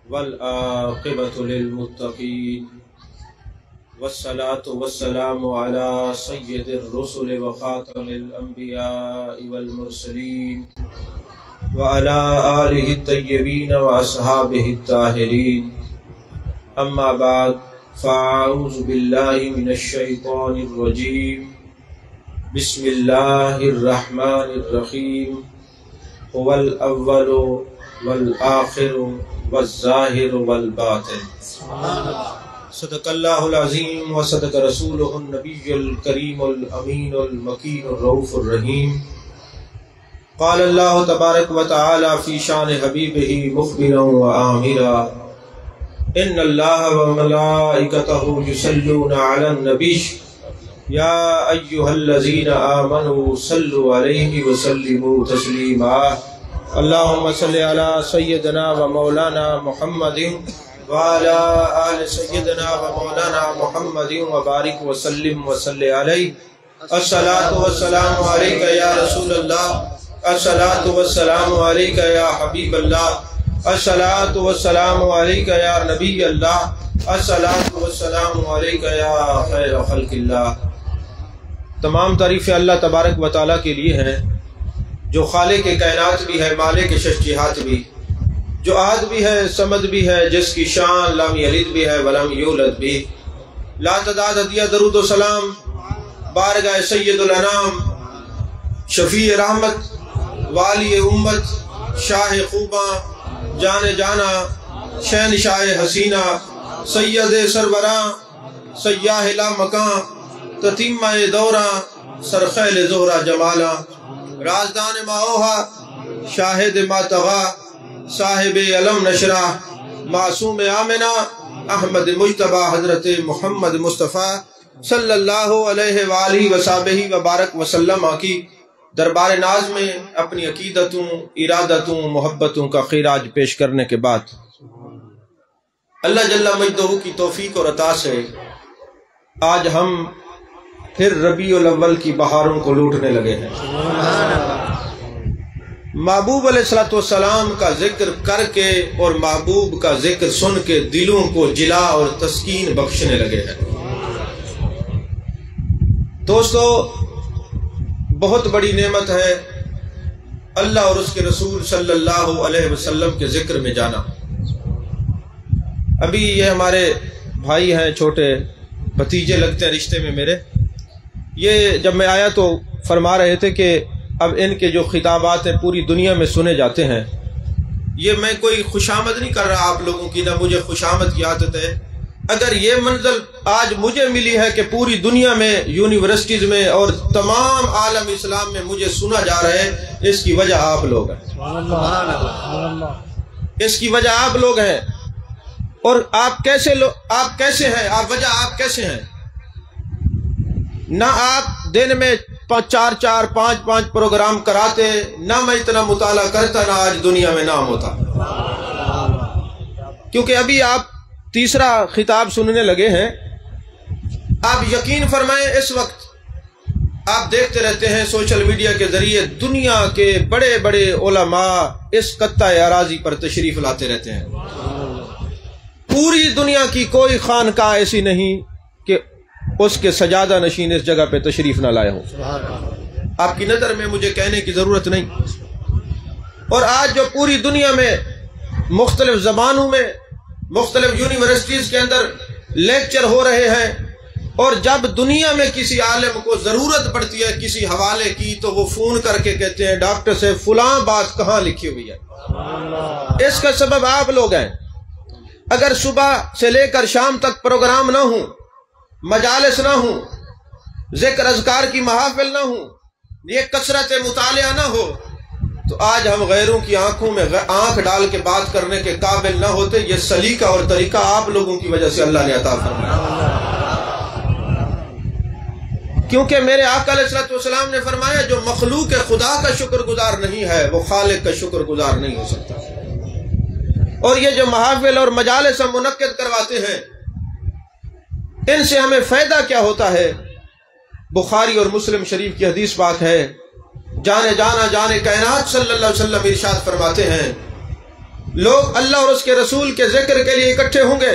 والعاقبة للمتقين والصلاة والسلام على سيد الرسل وخاتم الأنبياء والمرسلين وعلى آله الطيبين وأصحابه الطاهرين. أما بعد، فأعوذ بالله من الشيطان الرجيم. بسم الله الرحمن الرحيم. هو الأول والآخر والظاهر والباطن. صدق الله العظيم وصدق رسوله النبي الكريم الأمين المكين الرؤوف الرحيم. قال الله تبارك وتعالى في شان حبيبه مخبرا وآمرا: إن الله وملائكته يصلون على النبي يا أيها الذين آمنوا صلوا عليه وسلموا تسليما. اللهم صل على سيدنا ومولانا محمد وعلى آل سيدنا ومولانا محمد وبارك وسلم وصل عليه. الصلاة والسلام عليك يا رسول الله، الصلاة والسلام عليك يا حبيب الله، الصلاة والسلام عليك يا نبي الله، الصلاة والسلام عليك يا خير خلق الله. تمام تعریفیں اللہ تبارک و تعالیٰ کے لیے ہیں، جو خالق کائنات بھی ہے، مالک ششجہات بھی، جو احد بھی ہے، صمد بھی ہے، جس کی شان لم یلد بھی ہے ولم یولد بھی. لا تعداد ہدیہ درود و سلام بارگاہ سید الانام، شفیع رحمت، والی امت، شاہ خوباں، جان جانا، شہنشاہ حسینہ، سید سربراں، سیاہ لا مکاں، تتیمہ دوراں، سرخیل زہرہ جمالاں، رازدان ماوہا، شاہد ماتغا، صاحب علم نشرہ، معصوم آمنہ، احمد مجتبہ، حضرت محمد مصطفیٰ صلی اللہ علیہ وآلہ وصحبہ وبارک وسلم کی دربار ناز میں اپنی عقیدتوں، ارادتوں، محبتوں کا خراج پیش کرنے کے بعد اللہ جل مجدہ کی توفیق اور عطا سے آج ہم پھر ربیع الاول کی بہاروں کو لوٹنے لگے ہیں. محبوب علیہ الصلوۃ والسلام کا ذکر کر کے اور محبوب کا ذکر سن کے دلوں کو جلا اور تسکین بخشنے لگے ہیں. دوستو، بہت بڑی نعمت ہے اللہ اور اس کے رسول صلی اللہ علیہ وسلم کے ذکر میں جانا. ابھی یہ ہمارے بھائی ہیں، چھوٹے بھتیجے لگتے ہیں رشتے میں میرے. یہ جب میں آیا تو فرما رہے تھے کہ اب ان کے جو خطابات ہیں پوری دنیا میں سنے جاتے ہیں. یہ میں کوئی خوشامد نہیں کر رہا آپ لوگوں کی، نہ مجھے خوشامد کی عادت ہے. اگر یہ منزل آج مجھے ملی ہے کہ پوری دنیا میں یونیورسٹیز میں اور تمام عالم اسلام میں مجھے سنا جا رہا ہے، اس کی وجہ آپ لوگ ہیں. اس کی وجہ آپ لوگ ہیں. اور آپ کیسے ہیں؟ وجہ آپ کیسے ہیں؟ نہ آپ دن میں 4 5 پروگرام کراتے، نہ میں اتنا مطالعہ کرتا، نہ آج دنیا میں نام ہوتا. کیونکہ ابھی آپ تیسرا خطاب سننے لگے ہیں. آپ یقین فرمائیں، اس وقت آپ دیکھتے رہتے ہیں سوشل میڈیا کے ذریعے دنیا کے بڑے بڑے علماء اس خطہ اراضی پر تشریف لاتے رہتے ہیں. پوری دنیا کی کوئی خانقاہ ایسی نہیں کہ اس کے سجادہ نشین اس جگہ پہ تشریف نہ لائے ہوں. آپ کی نظر میں مجھے کہنے کی ضرورت نہیں. اور آج جو پوری دنیا میں مختلف زبانوں میں مختلف یونیورسٹیز کے اندر لیکچر ہو رہے ہیں، اور جب دنیا میں کسی عالم کو ضرورت پڑتی ہے کسی حوالے کی تو وہ فون کر کے کہتے ہیں ڈاکٹر سے فلاں بات کہاں لکھی ہوئی ہے. اس کا سبب آپ لوگ ہیں. اگر صبح سے لے کر شام تک پروگرام نہ ہوں، مجالس نہ ہوں، ذکر اذکار کی محافل نہ ہوں، یہ کثرت مطالعہ نہ ہو، تو آج ہم غیروں کی آنکھوں میں آنکھ ڈال کے بات کرنے کے قابل نہ ہوتے. یہ سلیقہ اور طریقہ آپ لوگوں کی وجہ سے اللہ نے عطا فرمایا. کیونکہ میرے آقا علیہ الصلوۃ والسلام نے فرمایا جو مخلوق خدا کا شکر گزار نہیں ہے وہ خالق کا شکر گزار نہیں ہو سکتا. اور یہ جو محافل اور مجالس ہم منعقد کرواتے ہیں، ان سے ہمیں فائدہ کیا ہوتا ہے؟ بخاری اور مسلم شریف کی حدیث پاک ہے، جانے جانا جانے کائنات صلی اللہ علیہ وسلم ارشاد فرماتے ہیں لوگ اللہ اور اس کے رسول کے ذکر کے لیے اکٹھے ہوں گے،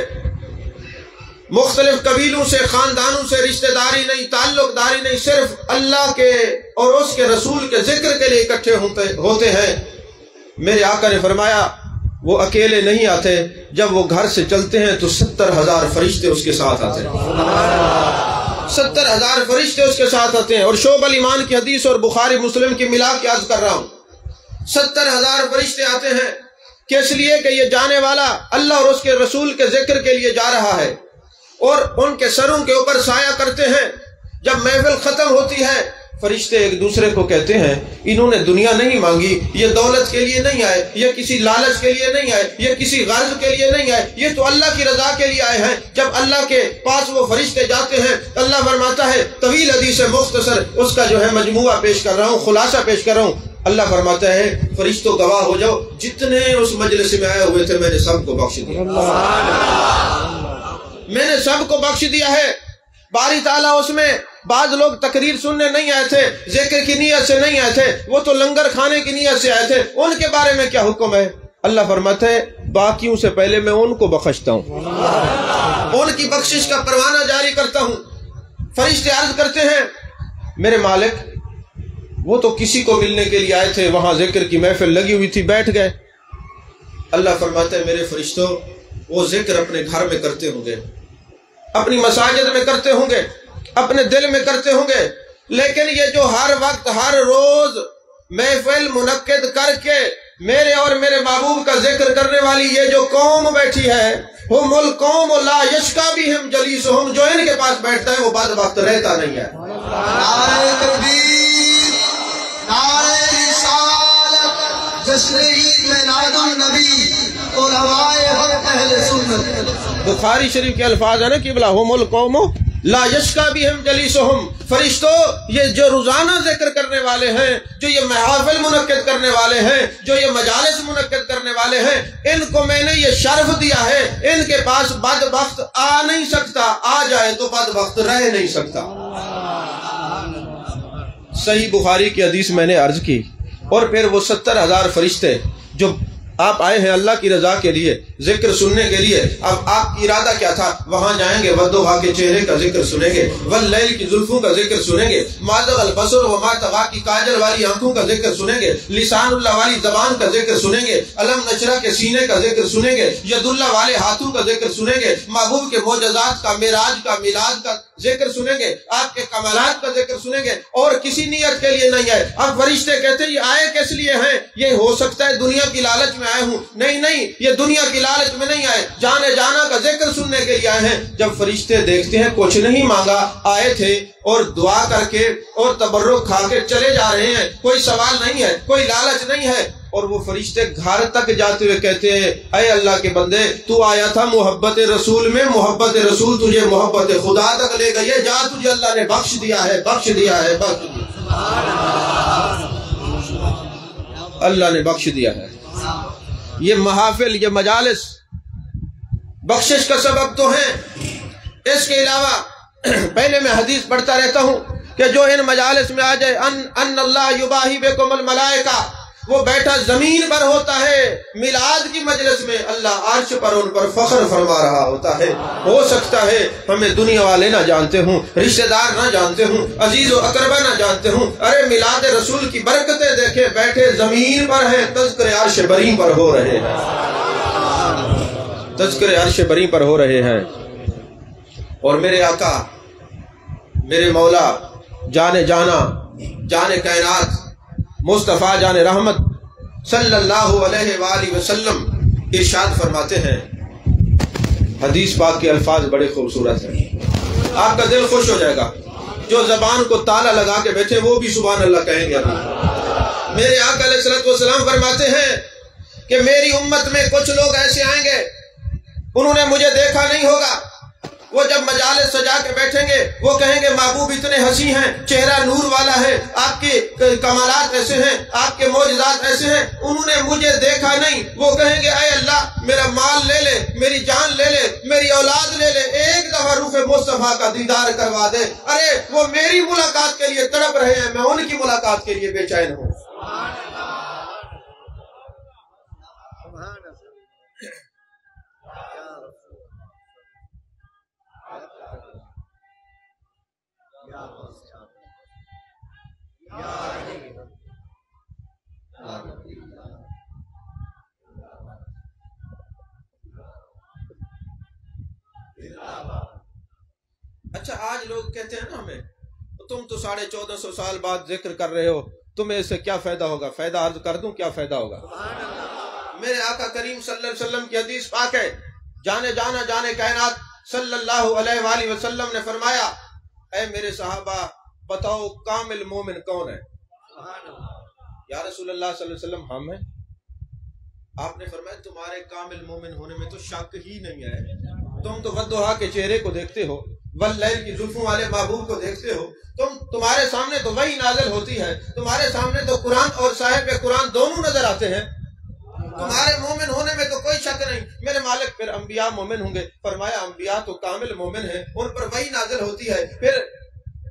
مختلف قبیلوں سے، خاندانوں سے رشتہ داری نہیں، تعلق داری نہیں، صرف اللہ کے اور اس کے رسول کے ذکر کے لیے اکٹھے ہوتے ہیں۔ میرے آقا نے فرمایا وہ اکیلے نہیں آتے، جب وہ گھر سے چلتے ہیں تو 70,000 فرشتے اس کے ساتھ آتے ہیں، 70,000 فرشتے اس کے ساتھ آتے ہیں۔ اور شعب الایمان کی حدیث اور بخاری مسلم کی ملا کے عرض کر رہا ہوں، 70,000 فرشتے آتے ہیں کہ اس لیے کہ یہ جانے والا اللہ اور اس کے رسول کے ذکر کے لیے جا رہا ہے، اور ان کے سروں کے اوپر سایہ کرتے ہیں۔ جب محفل ختم ہوتی ہے فرشتے ایک دوسرے کو کہتے ہیں انہوں نے دنیا نہیں مانگی، یہ دولت کے لیے نہیں آئے، یہ کسی لالچ کے لیے نہیں آئے، یہ کسی غرض کے لیے نہیں آئے، یہ تو اللہ کی رضا کے لیے آئے ہیں۔ جب اللہ کے پاس وہ فرشتے جاتے ہیں، اللہ فرماتا ہے، طویل حدیث مختصر اس کا جو ہے مجموعہ پیش کر رہا ہوں، خلاصہ پیش کر رہا ہوں۔ اللہ فرماتا ہے فرشتوں گواہ ہو جاؤ، جتنے اس مجلس میں آئے ہوئے تھے میں نے سب کو بخش دیا، میں نے سب کو بخش دیا ہے۔ باری تعالیٰ اس میں بعض لوگ تقریر سننے نہیں آئے تھے، ذکر کی نیت سے نہیں آئے تھے، وہ تو لنگر کھانے کی نیت سے آئے تھے، ان کے بارے میں کیا حکم ہے؟ اللہ فرماتا ہے باقیوں سے پہلے میں ان کو بخشتا ہوں، ان کی بخشش کا پروانہ جاری کرتا ہوں۔ فرشتے عرض کرتے ہیں میرے مالک وہ تو کسی کو ملنے کے لیے آئے تھے، وہاں ذکر کی محفل لگی ہوئی تھی، بیٹھ گئے۔ اللہ فرماتا ہے میرے فرشتوں وہ ذکر اپنے گھر میں کرتے ہوں گے، اپنی مساجد میں کرتے ہوں گے، اپنے دل میں کرتے ہوں گے، لیکن یہ جو ہر وقت ہر روز محفل منعقد کر کے میرے اور میرے محبوب کا ذکر کرنے والی یہ جو قوم بیٹھی ہے، ہم القوم لا یشکا بہم جلیسہم، جو ان کے پاس بیٹھتا ہے وہ بدبخت رہتا نہیں ہے۔ نعرہ تکبیر، نعرہ رسالت، جشن عید میلاد النبی، علماء حق اہل سنت۔ بخاری شریف کے الفاظ ہیں نا قبلہ ہم القوم لا یشکا بہم جلیسہم، فرشتوں یہ جو روزانہ ذکر کرنے والے ہیں، جو یہ محافل منعقد کرنے والے ہیں، جو یہ مجالس منعقد کرنے والے ہیں، ان کو میں نے یہ شرف دیا ہے، ان کے پاس بدبخت آ نہیں سکتا، آ جائے تو بدبخت رہ نہیں سکتا۔ صحیح بخاری کی حدیث میں نے عرض کی، اور پھر وہ 70,000 فرشتے جو آپ آئے ہیں اللہ کی رضا کے لیے، ذکر سننے کے لیے۔ اب آپ کی ارادہ کیا تھا؟ وہاں جائیں گے ودوحا کے چہرے کا ذکر سنیں گے، واللیل کی زلفوں کا ذکر سنیں گے، ما زغ البصر وما طغى کی کاجل والی آنکھوں کا ذکر سنیں گے، لسان اللہ والی زبان کا ذکر سنیں گے، علم نشرہ کے سینے کا ذکر سنیں گے، ید اللہ والے ہاتھوں کا ذکر سنیں گے، محبوب کے معجزات کا، معراج کا، میلاد کا ذکر سنیں گے، آپ کے کمالات کا ذکر سنیں گے، اور کسی نیت کے لیے نہیں آئے۔ اب فرشتے کہتے ہیں یہ آئے کس لیے ہیں؟ یہ ہو سکتا ہے دنیا کی لالچ میں آئے ہوں، نہیں نہیں، یہ دنیا کی لالچ میں نہیں آئے، جانے جانا کا ذکر سننے کے لیے آئے ہیں۔ جب فرشتے دیکھتے ہیں کچھ نہیں مانگا، آئے تھے اور دعا کر کے اور تبرک کھا کے چلے جا رہے ہیں، کوئی سوال نہیں ہے، کوئی لالچ نہیں ہے، اور وہ فرشتے گھر تک جاتے ہوئے کہتے ہیں اے اللہ کے بندے تو آیا تھا محبت رسول میں، محبت رسول تجھے محبت خدا تک لے گئی ہے، جا تجھے اللہ نے بخش دیا ہے، بخش دیا ہے، بخش دیا، اللہ نے بخش دیا ہے۔ یہ محافل، یہ مجالس بخشش کا سبب تو ہیں۔ اس کے علاوہ پہلے میں حدیث پڑھتا رہتا ہوں کہ جو ان مجالس میں آ جائے ان اللہ یباہی بکم الملائکہ، وہ بیٹھا زمین پر ہوتا ہے، میلاد کی مجلس میں اللہ عرش پر ان پر فخر فرما رہا ہوتا ہے۔ ہو سکتا ہے ہمیں دنیا والے نہ جانتے ہوں، رشتہ دار نہ جانتے ہوں، عزیز و اقربا نہ جانتے ہوں، ارے میلاد رسول کی برکتیں دیکھیں، بیٹھے زمین پر ہیں، تذکر عرش بری پر ہو رہے ہیں، تذکر عرش بری پر ہو رہے ہیں۔ اور میرے آقا، میرے مولا، جان جانا، جان کائنات، مصطفیٰ جان رحمت صلی اللہ علیہ وآلہ وسلم ارشاد فرماتے ہیں، حدیث پاک کے الفاظ بڑے خوبصورت ہیں، آپ کا دل خوش ہو جائے گا۔ جو زبان کو تالا لگا کے بیٹھے وہ بھی سبحان اللہ کہیں گے۔ میرے آقا علیہ الصلوۃ والسلام فرماتے ہیں کہ میری امت میں کچھ لوگ ایسے آئیں گے انہوں نے مجھے دیکھا نہیں ہوگا، وہ جب مجالس سجا کے بیٹھیں گے وہ کہیں گے محبوب اتنے ہنسی ہیں، چہرہ نور والا ہے، آپ کے کمالات ایسے ہیں، آپ کے معجزات ایسے ہیں، انہوں نے مجھے دیکھا نہیں۔ وہ کہیں گے اے اللہ میرا مال لے لے، میری جان لے لے، میری اولاد لے لے، ایک دفعہ روح مصطفیٰ کا دیدار کروا دے۔ ارے وہ میری ملاقات کے لیے تڑپ رہے ہیں، میں ان کی ملاقات کے لیے بے چین ہوں۔ اچھا آج لوگ کہتے ہیں نا ہمیں تم تو 1450 سال بعد ذکر کر رہے ہو، تمہیں اس سے کیا فائدہ ہوگا؟ فائدہ عرض کر دوں کیا فائدہ ہوگا؟ میرے آقا کریم صلی اللہ علیہ وسلم کی حدیث پاک ہے، جانے کائنات صلی اللہ علیہ وآلہ وسلم نے فرمایا، اے میرے صحابہ بتاؤ کامل مومن کون ہے؟ یا رسول اللہ صلی اللہ علیہ وسلم ہم ہیں۔ آپ نے فرمایا تمہارے کامل مومن ہونے میں تو شک ہی نہیں ہے، تم تو والضحیٰ کے چہرے کو دیکھتے ہو، واللیل کی زلفوں والے محبوب کو دیکھتے ہو، تمہارے سامنے تو وحی نازل ہوتی ہے، تمہارے سامنے تو قرآن اور صاحب قرآن دونوں نظر آتے ہیں، تمہارے مومن ہونے میں تو کوئی شک نہیں۔ میرے مالک پھر انبیاء مومن ہوں گے؟ فرمایا انبیاء تو کامل مومن ہیں، ان پر وحی نازل ہوتی ہے۔ پھر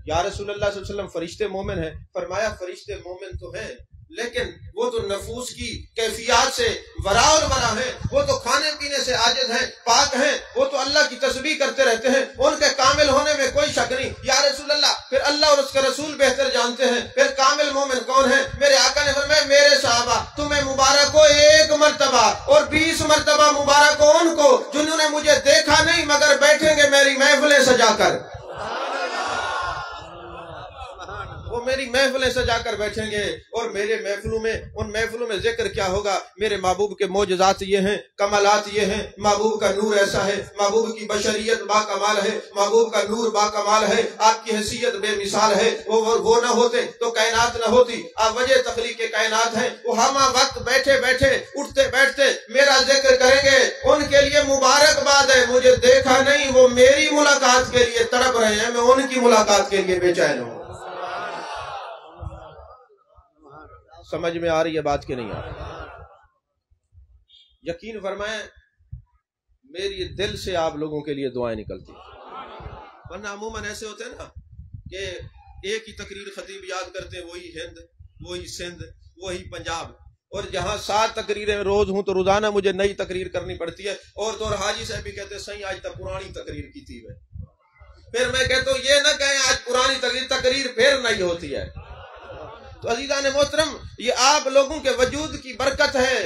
یا رسول اللہ صلی اللہ علیہ وسلم فرشتے مومن ہیں؟ فرمایا فرشتے مومن تو ہیں لیکن وہ تو نفوس کی کیفیات سے ورا اور ورا ہیں، وہ تو کھانے پینے سے عاجز ہیں، پاک ہیں، وہ تو اللہ کی تسبیح کرتے رہتے ہیں، ان کے کامل ہونے میں کوئی شک نہیں۔ یا رسول اللہ پھر اللہ اور اس کے رسول بہتر جانتے ہیں، پھر کامل مومن کون ہے؟ میرے آقا نے فرمایا میرے صحابہ تمہیں مبارک ہو 1 مرتبہ اور 20 مرتبہ مبارک ہو ان کو جنہوں نے مجھے دیکھا نہیں مگر بیٹھیں گے میری محفلیں سجا کر، وہ میری محفلیں سجا کر بیٹھیں گے، اور میرے محفلوں میں ان محفلوں میں ذکر کیا ہوگا؟ میرے محبوب کے معجزات یہ ہیں، کمالات یہ ہیں، محبوب کا نور ایسا ہے، محبوب کی بشریت با کمال ہے، محبوب کا نور با کمال ہے، آپ کی حیثیت بے مثال ہے، وہ نہ ہوتے تو کائنات نہ ہوتی، آپ وجہ تخلیق کائنات ہیں، وہ ہم وقت بیٹھے بیٹھے اٹھتے بیٹھتے میرا ذکر کریں گے، ان کے لیے مبارکباد ہے، مجھے دیکھا نہیں، وہ میری ملاقات کے لیے تڑپ رہے ہیں، میں ان کی ملاقات کے لیے بے چین ہوں۔ سمجھ میں آ رہی ہے بات کہ نہیں آ رہی؟ یقین فرمائیں میری دل سے آپ لوگوں کے لیے دعائیں نکلتی ہیں، ورنہ عموماً ایسے ہوتے ہیں نا کہ ایک ہی تقریر خطیب یاد کرتے ہیں، وہی ہند، وہی سندھ، وہی پنجاب، اور جہاں 7 تقریریں روز ہوں تو روزانہ مجھے نئی تقریر کرنی پڑتی ہے، اور تو حاجی صاحب بھی کہتے ہیں صحیح آج تک پرانی تقریر کی تھی میں، پھر میں کہتا ہوں یہ نہ کہیں آج پرانی تقریر پھر نہیں ہوتی ہے۔ تو عزیزان محترم یہ آپ لوگوں کے وجود کی برکت ہے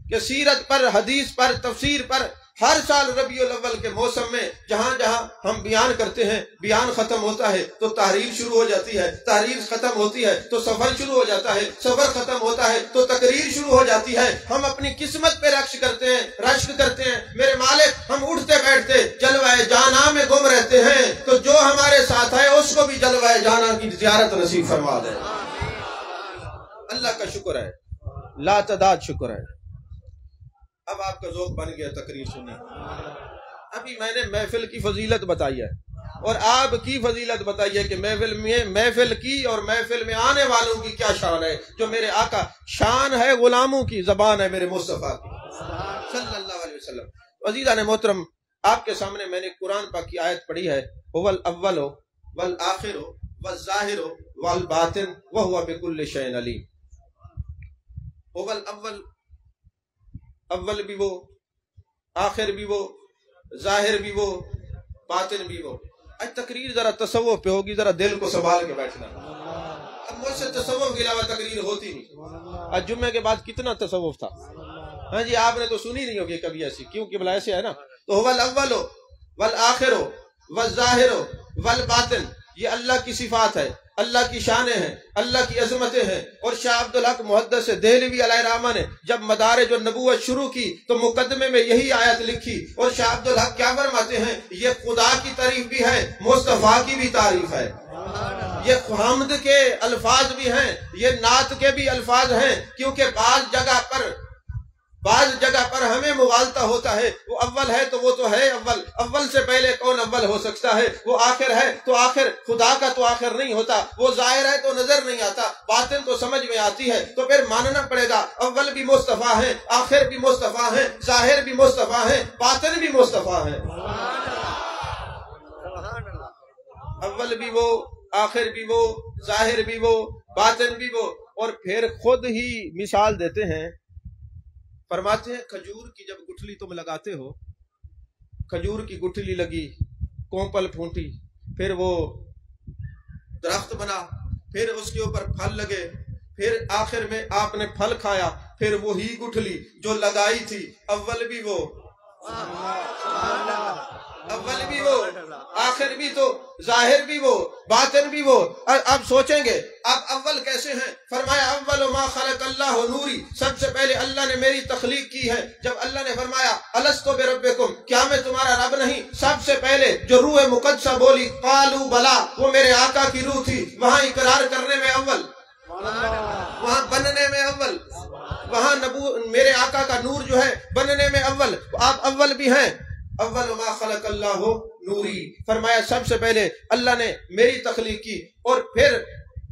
کہ سیرت پر، حدیث پر، تفسیر پر ہر سال ربیع الاول کے موسم میں جہاں جہاں ہم بیان کرتے ہیں، بیان ختم ہوتا ہے تو تحریر شروع ہو جاتی ہے، تحریر ختم ہوتی ہے تو سفر شروع ہو جاتا ہے، سفر ختم ہوتا ہے تو تقریر شروع ہو جاتی ہے، ہم اپنی قسمت پہ رشک کرتے ہیں، میرے مالک ہم اٹھتے بیٹھتے جلوہ جانا میں گم رہتے ہیں، تو جو ہمارے ساتھ ہے اس کو بھی جلوہ جانا کی زیارت نصیب فرما دے۔ اللہ کا شکر ہے، لا تعداد شکر ہے۔ اب آپ کا ذوق بن گیا تقریر سننے، ابھی میں نے محفل کی فضیلت بتائی ہے اور آپ کی فضیلت بتائی ہے کہ محفل کی اور محفل میں آنے والوں کی کیا شان ہے، جو میرے آقا شان ہے غلاموں کی، زبان ہے میرے مصطفیٰ کی صلی اللہ علیہ وسلم۔ عزیزان محترم آپ کے سامنے میں نے قرآن پاک کی آیت پڑھی ہے، هو الاول والآخر والظاہر والباطن وهو بكل شيء علیم۔ اول اول بھی وہ، آخر بھی وہ، ظاہر بھی وہ، باطن بھی وہ۔ آج تقریر ذرا تصوف پہ ہوگی، ذرا دل کو سنبھال کے بیٹھنا، اب مجھ سے تصوف کے علاوہ تقریر ہوتی نہیں۔ آج جمعے کے بعد کتنا تصوف تھا، ہاں جی آپ نے تو سنی نہیں ہوگی کبھی ایسی، کیونکہ بلا ایسے ہے نا۔ تو هو الاول والآخر والظاہر والباطن، یہ اللہ کی صفات ہے، اللہ کی شانیں ہیں، اللہ کی عظمتیں ہیں۔ اور شاہ عبدالحق محدث دہلوی علیہ الرحمہ نے جب مدارج النبوت شروع کی تو مقدمے میں یہی آیت لکھی، اور شاہ عبدالحق کیا فرماتے ہیں؟ یہ خدا کی تعریف بھی ہے، مصطفیٰ کی بھی تعریف ہے، یہ حمد کے الفاظ بھی ہیں، یہ نعت کے بھی الفاظ ہیں، کیونکہ بعض جگہ پر ہمیں مغالطہ ہوتا ہے، وہ اول ہے تو وہ تو ہے اول، اول سے پہلے کون اول ہو سکتا ہے؟ وہ آخر ہے تو آخر، خدا کا تو آخر نہیں ہوتا، وہ ظاہر ہے تو نظر نہیں آتا، باطن تو سمجھ میں آتی ہے، تو پھر ماننا پڑے گا اول بھی مصطفیٰ ہیں، آخر بھی مصطفیٰ ہیں، ظاہر بھی مصطفیٰ ہیں، باطن بھی مصطفیٰ ہیں۔ اول بھی وہ، آخر بھی وہ، ظاہر بھی وہ، باطن بھی وہ۔ اور پھر خود ہی مثال دیتے ہیں، فرماتے ہیں کھجور کی جب گٹھلی تم لگاتے ہو، کھجور کی گٹھلی لگی، کونپل پھونٹی، پھر وہ درخت بنا، پھر اس کے اوپر پھل لگے، پھر آخر میں آپ نے پھل کھایا، پھر وہی گٹھلی جو لگائی تھی اول بھی وہ، اول بھی وہ، آخر بھی تو، ظاہر بھی وہ، باطن بھی وہ۔ اب سوچیں گے اب اول کیسے ہیں؟ فرمایا اول ما خلق اللہ نوری، سب سے پہلے اللہ نے میری تخلیق کی ہے۔ جب اللہ نے فرمایا الست بربکم، کیا میں تمہارا رب نہیں؟ سب سے پہلے جو روح مقدسہ بولی قالوا بلا، وہ میرے آقا کی روح تھی۔ وہاں اقرار کرنے میں اول، وہاں بننے میں اول، وہاں میرے آقا کا نور جو ہے بننے میں اول۔ آپ اول بھی ہیں۔ اول ما خلق اللہ نوری، فرمایا سب سے پہلے اللہ نے میری تخلیق کی، اور پھر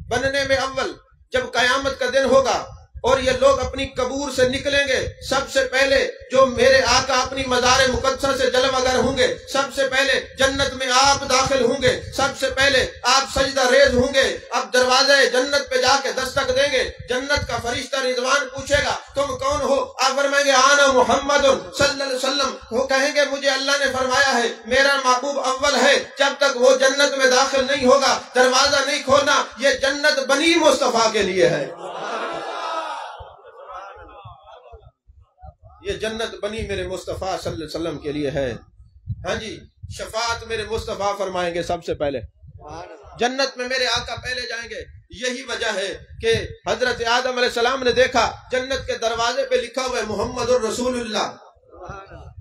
بننے میں اول۔ جب قیامت کا دن ہوگا اور یہ لوگ اپنی قبور سے نکلیں گے، سب سے پہلے جو میرے آقا اپنی مزار مقدسہ سے جلوہ گر ہوں گے، سب سے پہلے جنت میں آپ داخل ہوں گے، سب سے پہلے آپ سجدہ ریز ہوں گے۔ اب دروازے جنت پہ جا کے دستک دیں گے، جنت کا فرشتہ رضوان پوچھے گا تم کون ہو؟ آپ فرمائیں گے آنا محمد صلی اللہ علیہ وسلم۔ وہ کہیں گے مجھے اللہ نے فرمایا ہے میرا محبوب اول ہے، جب تک وہ جنت میں داخل نہیں ہوگا دروازہ نہیں کھولنا، یہ جنت بنی مصطفیٰ کے لیے ہے، یہ جنت بنی میرے مصطفیٰ صلی اللہ علیہ وسلم کے لیے ہے۔ ہاں جی، شفاعت میرے مصطفیٰ فرمائیں گے سب سے پہلے، جنت میں میرے آقا پہلے جائیں گے۔ یہی وجہ ہے کہ حضرت آدم علیہ السلام نے دیکھا جنت کے دروازے پہ لکھا ہوا ہے محمد الرسول اللہ،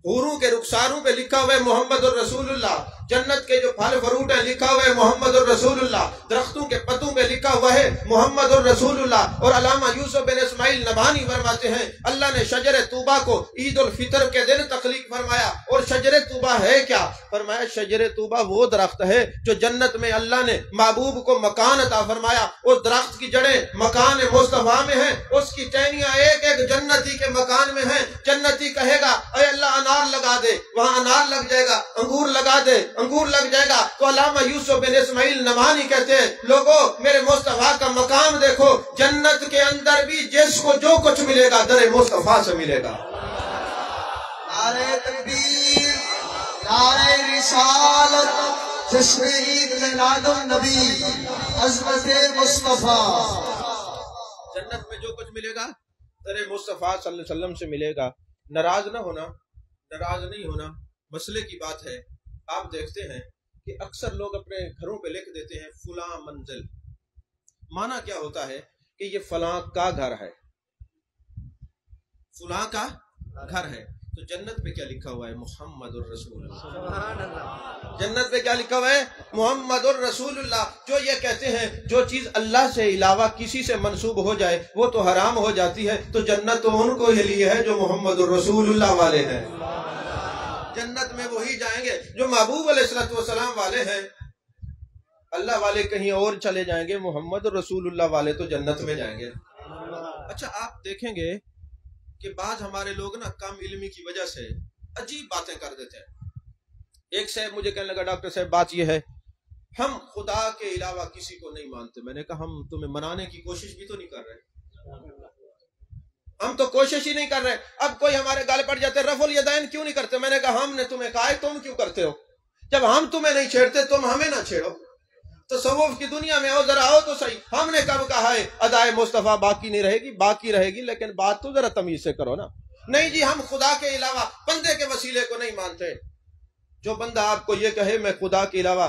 حوروں کے رخساروں پہ لکھا ہوا ہے محمد الرسول اللہ، جنت کے جو پھل فروٹ ہیں لکھا ہوا ہے محمد الرسول اللہ، درختوں کے پتوں پہ لکھا ہوا ہے محمد الرسول اللہ۔ اور علامہ یوسف بن اسماعیل نبھانی فرماتے ہیں اللہ نے شجر طوبہ کو عید الفطر کے دن تخلیق فرمایا۔ اور شجر طوبہ ہے کیا؟ فرمایا شجر طوبہ وہ درخت ہے جو جنت میں اللہ نے محبوب کو مکان عطا فرمایا۔ اس درخت کی جڑیں مکان مصطفیٰ میں ہیں، اس کی ٹہنیاں ایک ایک جنتی کے مکان میں ہیں۔ جنتی کہے گا اے اللہ انار لگا دے، وہاں انار لگ جائے گا، انگور لگا دے، انگور لگ جائے گا۔ تو علامہ یوسف بن اسماعیل نبھانی کہتے ہیں لوگوں میرے مصطفیٰ کا مقام دیکھو، جنت کے اندر بھی جس کو جو کچھ ملے گا در مصطفیٰ سے ملے گا۔ نعرہ تکبیر، نعرہ رسالت، جشن عید میلاد النبی، عظمت مصطفیٰ۔ جنت میں جو کچھ ملے گا در مصطفیٰ صلی اللہ علیہ وسلم سے ملے گا۔ ناراض نہ ہونا، ناراض نہیں ہونا، مسئلے کی بات ہے۔ آپ دیکھتے ہیں کہ اکثر لوگ اپنے گھروں پہ لکھ دیتے ہیں فلاں منزل، معنی کیا ہوتا ہے کہ یہ فلاں کا گھر ہے، فلاں کا گھر ہے۔ تو جنت پہ کیا لکھا ہوا ہے؟ محمد الرسول اللہ۔ جنت پہ کیا لکھا ہوا ہے؟ محمد الرسول اللہ۔ جو یہ کہتے ہیں جو چیز اللہ سے علاوہ کسی سے منسوب ہو جائے وہ تو حرام ہو جاتی ہے، تو جنت تو ان کو ہی لیے ہے جو محمد الرسول اللہ والے ہیں۔ جنت میں وہی جائیں گے جو محبوب علیہ السلام والے ہیں۔ اللہ والے کہیں اور چلے جائیں گے، محمد رسول اللہ والے تو جنت میں جائیں گے۔ اچھا آپ دیکھیں گے کہ بعض ہمارے لوگ نا کم علمی کی وجہ سے عجیب باتیں کر دیتے ہیں۔ ایک صاحب مجھے کہنے لگا ڈاکٹر صاحب بات یہ ہے ہم خدا کے علاوہ کسی کو نہیں مانتے۔ میں نے کہا ہم تمہیں منانے کی کوشش بھی تو نہیں کر رہے، ہم تو کوشش ہی نہیں کر رہے۔ اب کوئی ہمارے گال پڑ جاتے رفع الیدین کیوں نہیں کرتے؟ میں نے کہا ہم نے تمہیں کہا ہے تم کیوں کرتے ہو؟ جب ہم تمہیں نہیں چھیڑتے تم ہمیں نہ چھیڑو۔ تصوف کی دنیا میں آؤ، ذرا آؤ تو صحیح، ہم نے کب کہا ہے ادائے مصطفیٰ باقی نہیں رہے گی؟ باقی رہے گی، لیکن بات تو ذرا تمیز سے کرو نا۔ نہیں جی ہم خدا کے علاوہ بندے کے وسیلے کو نہیں مانتے۔ جو بندہ آپ کو یہ کہے میں خدا کے علاوہ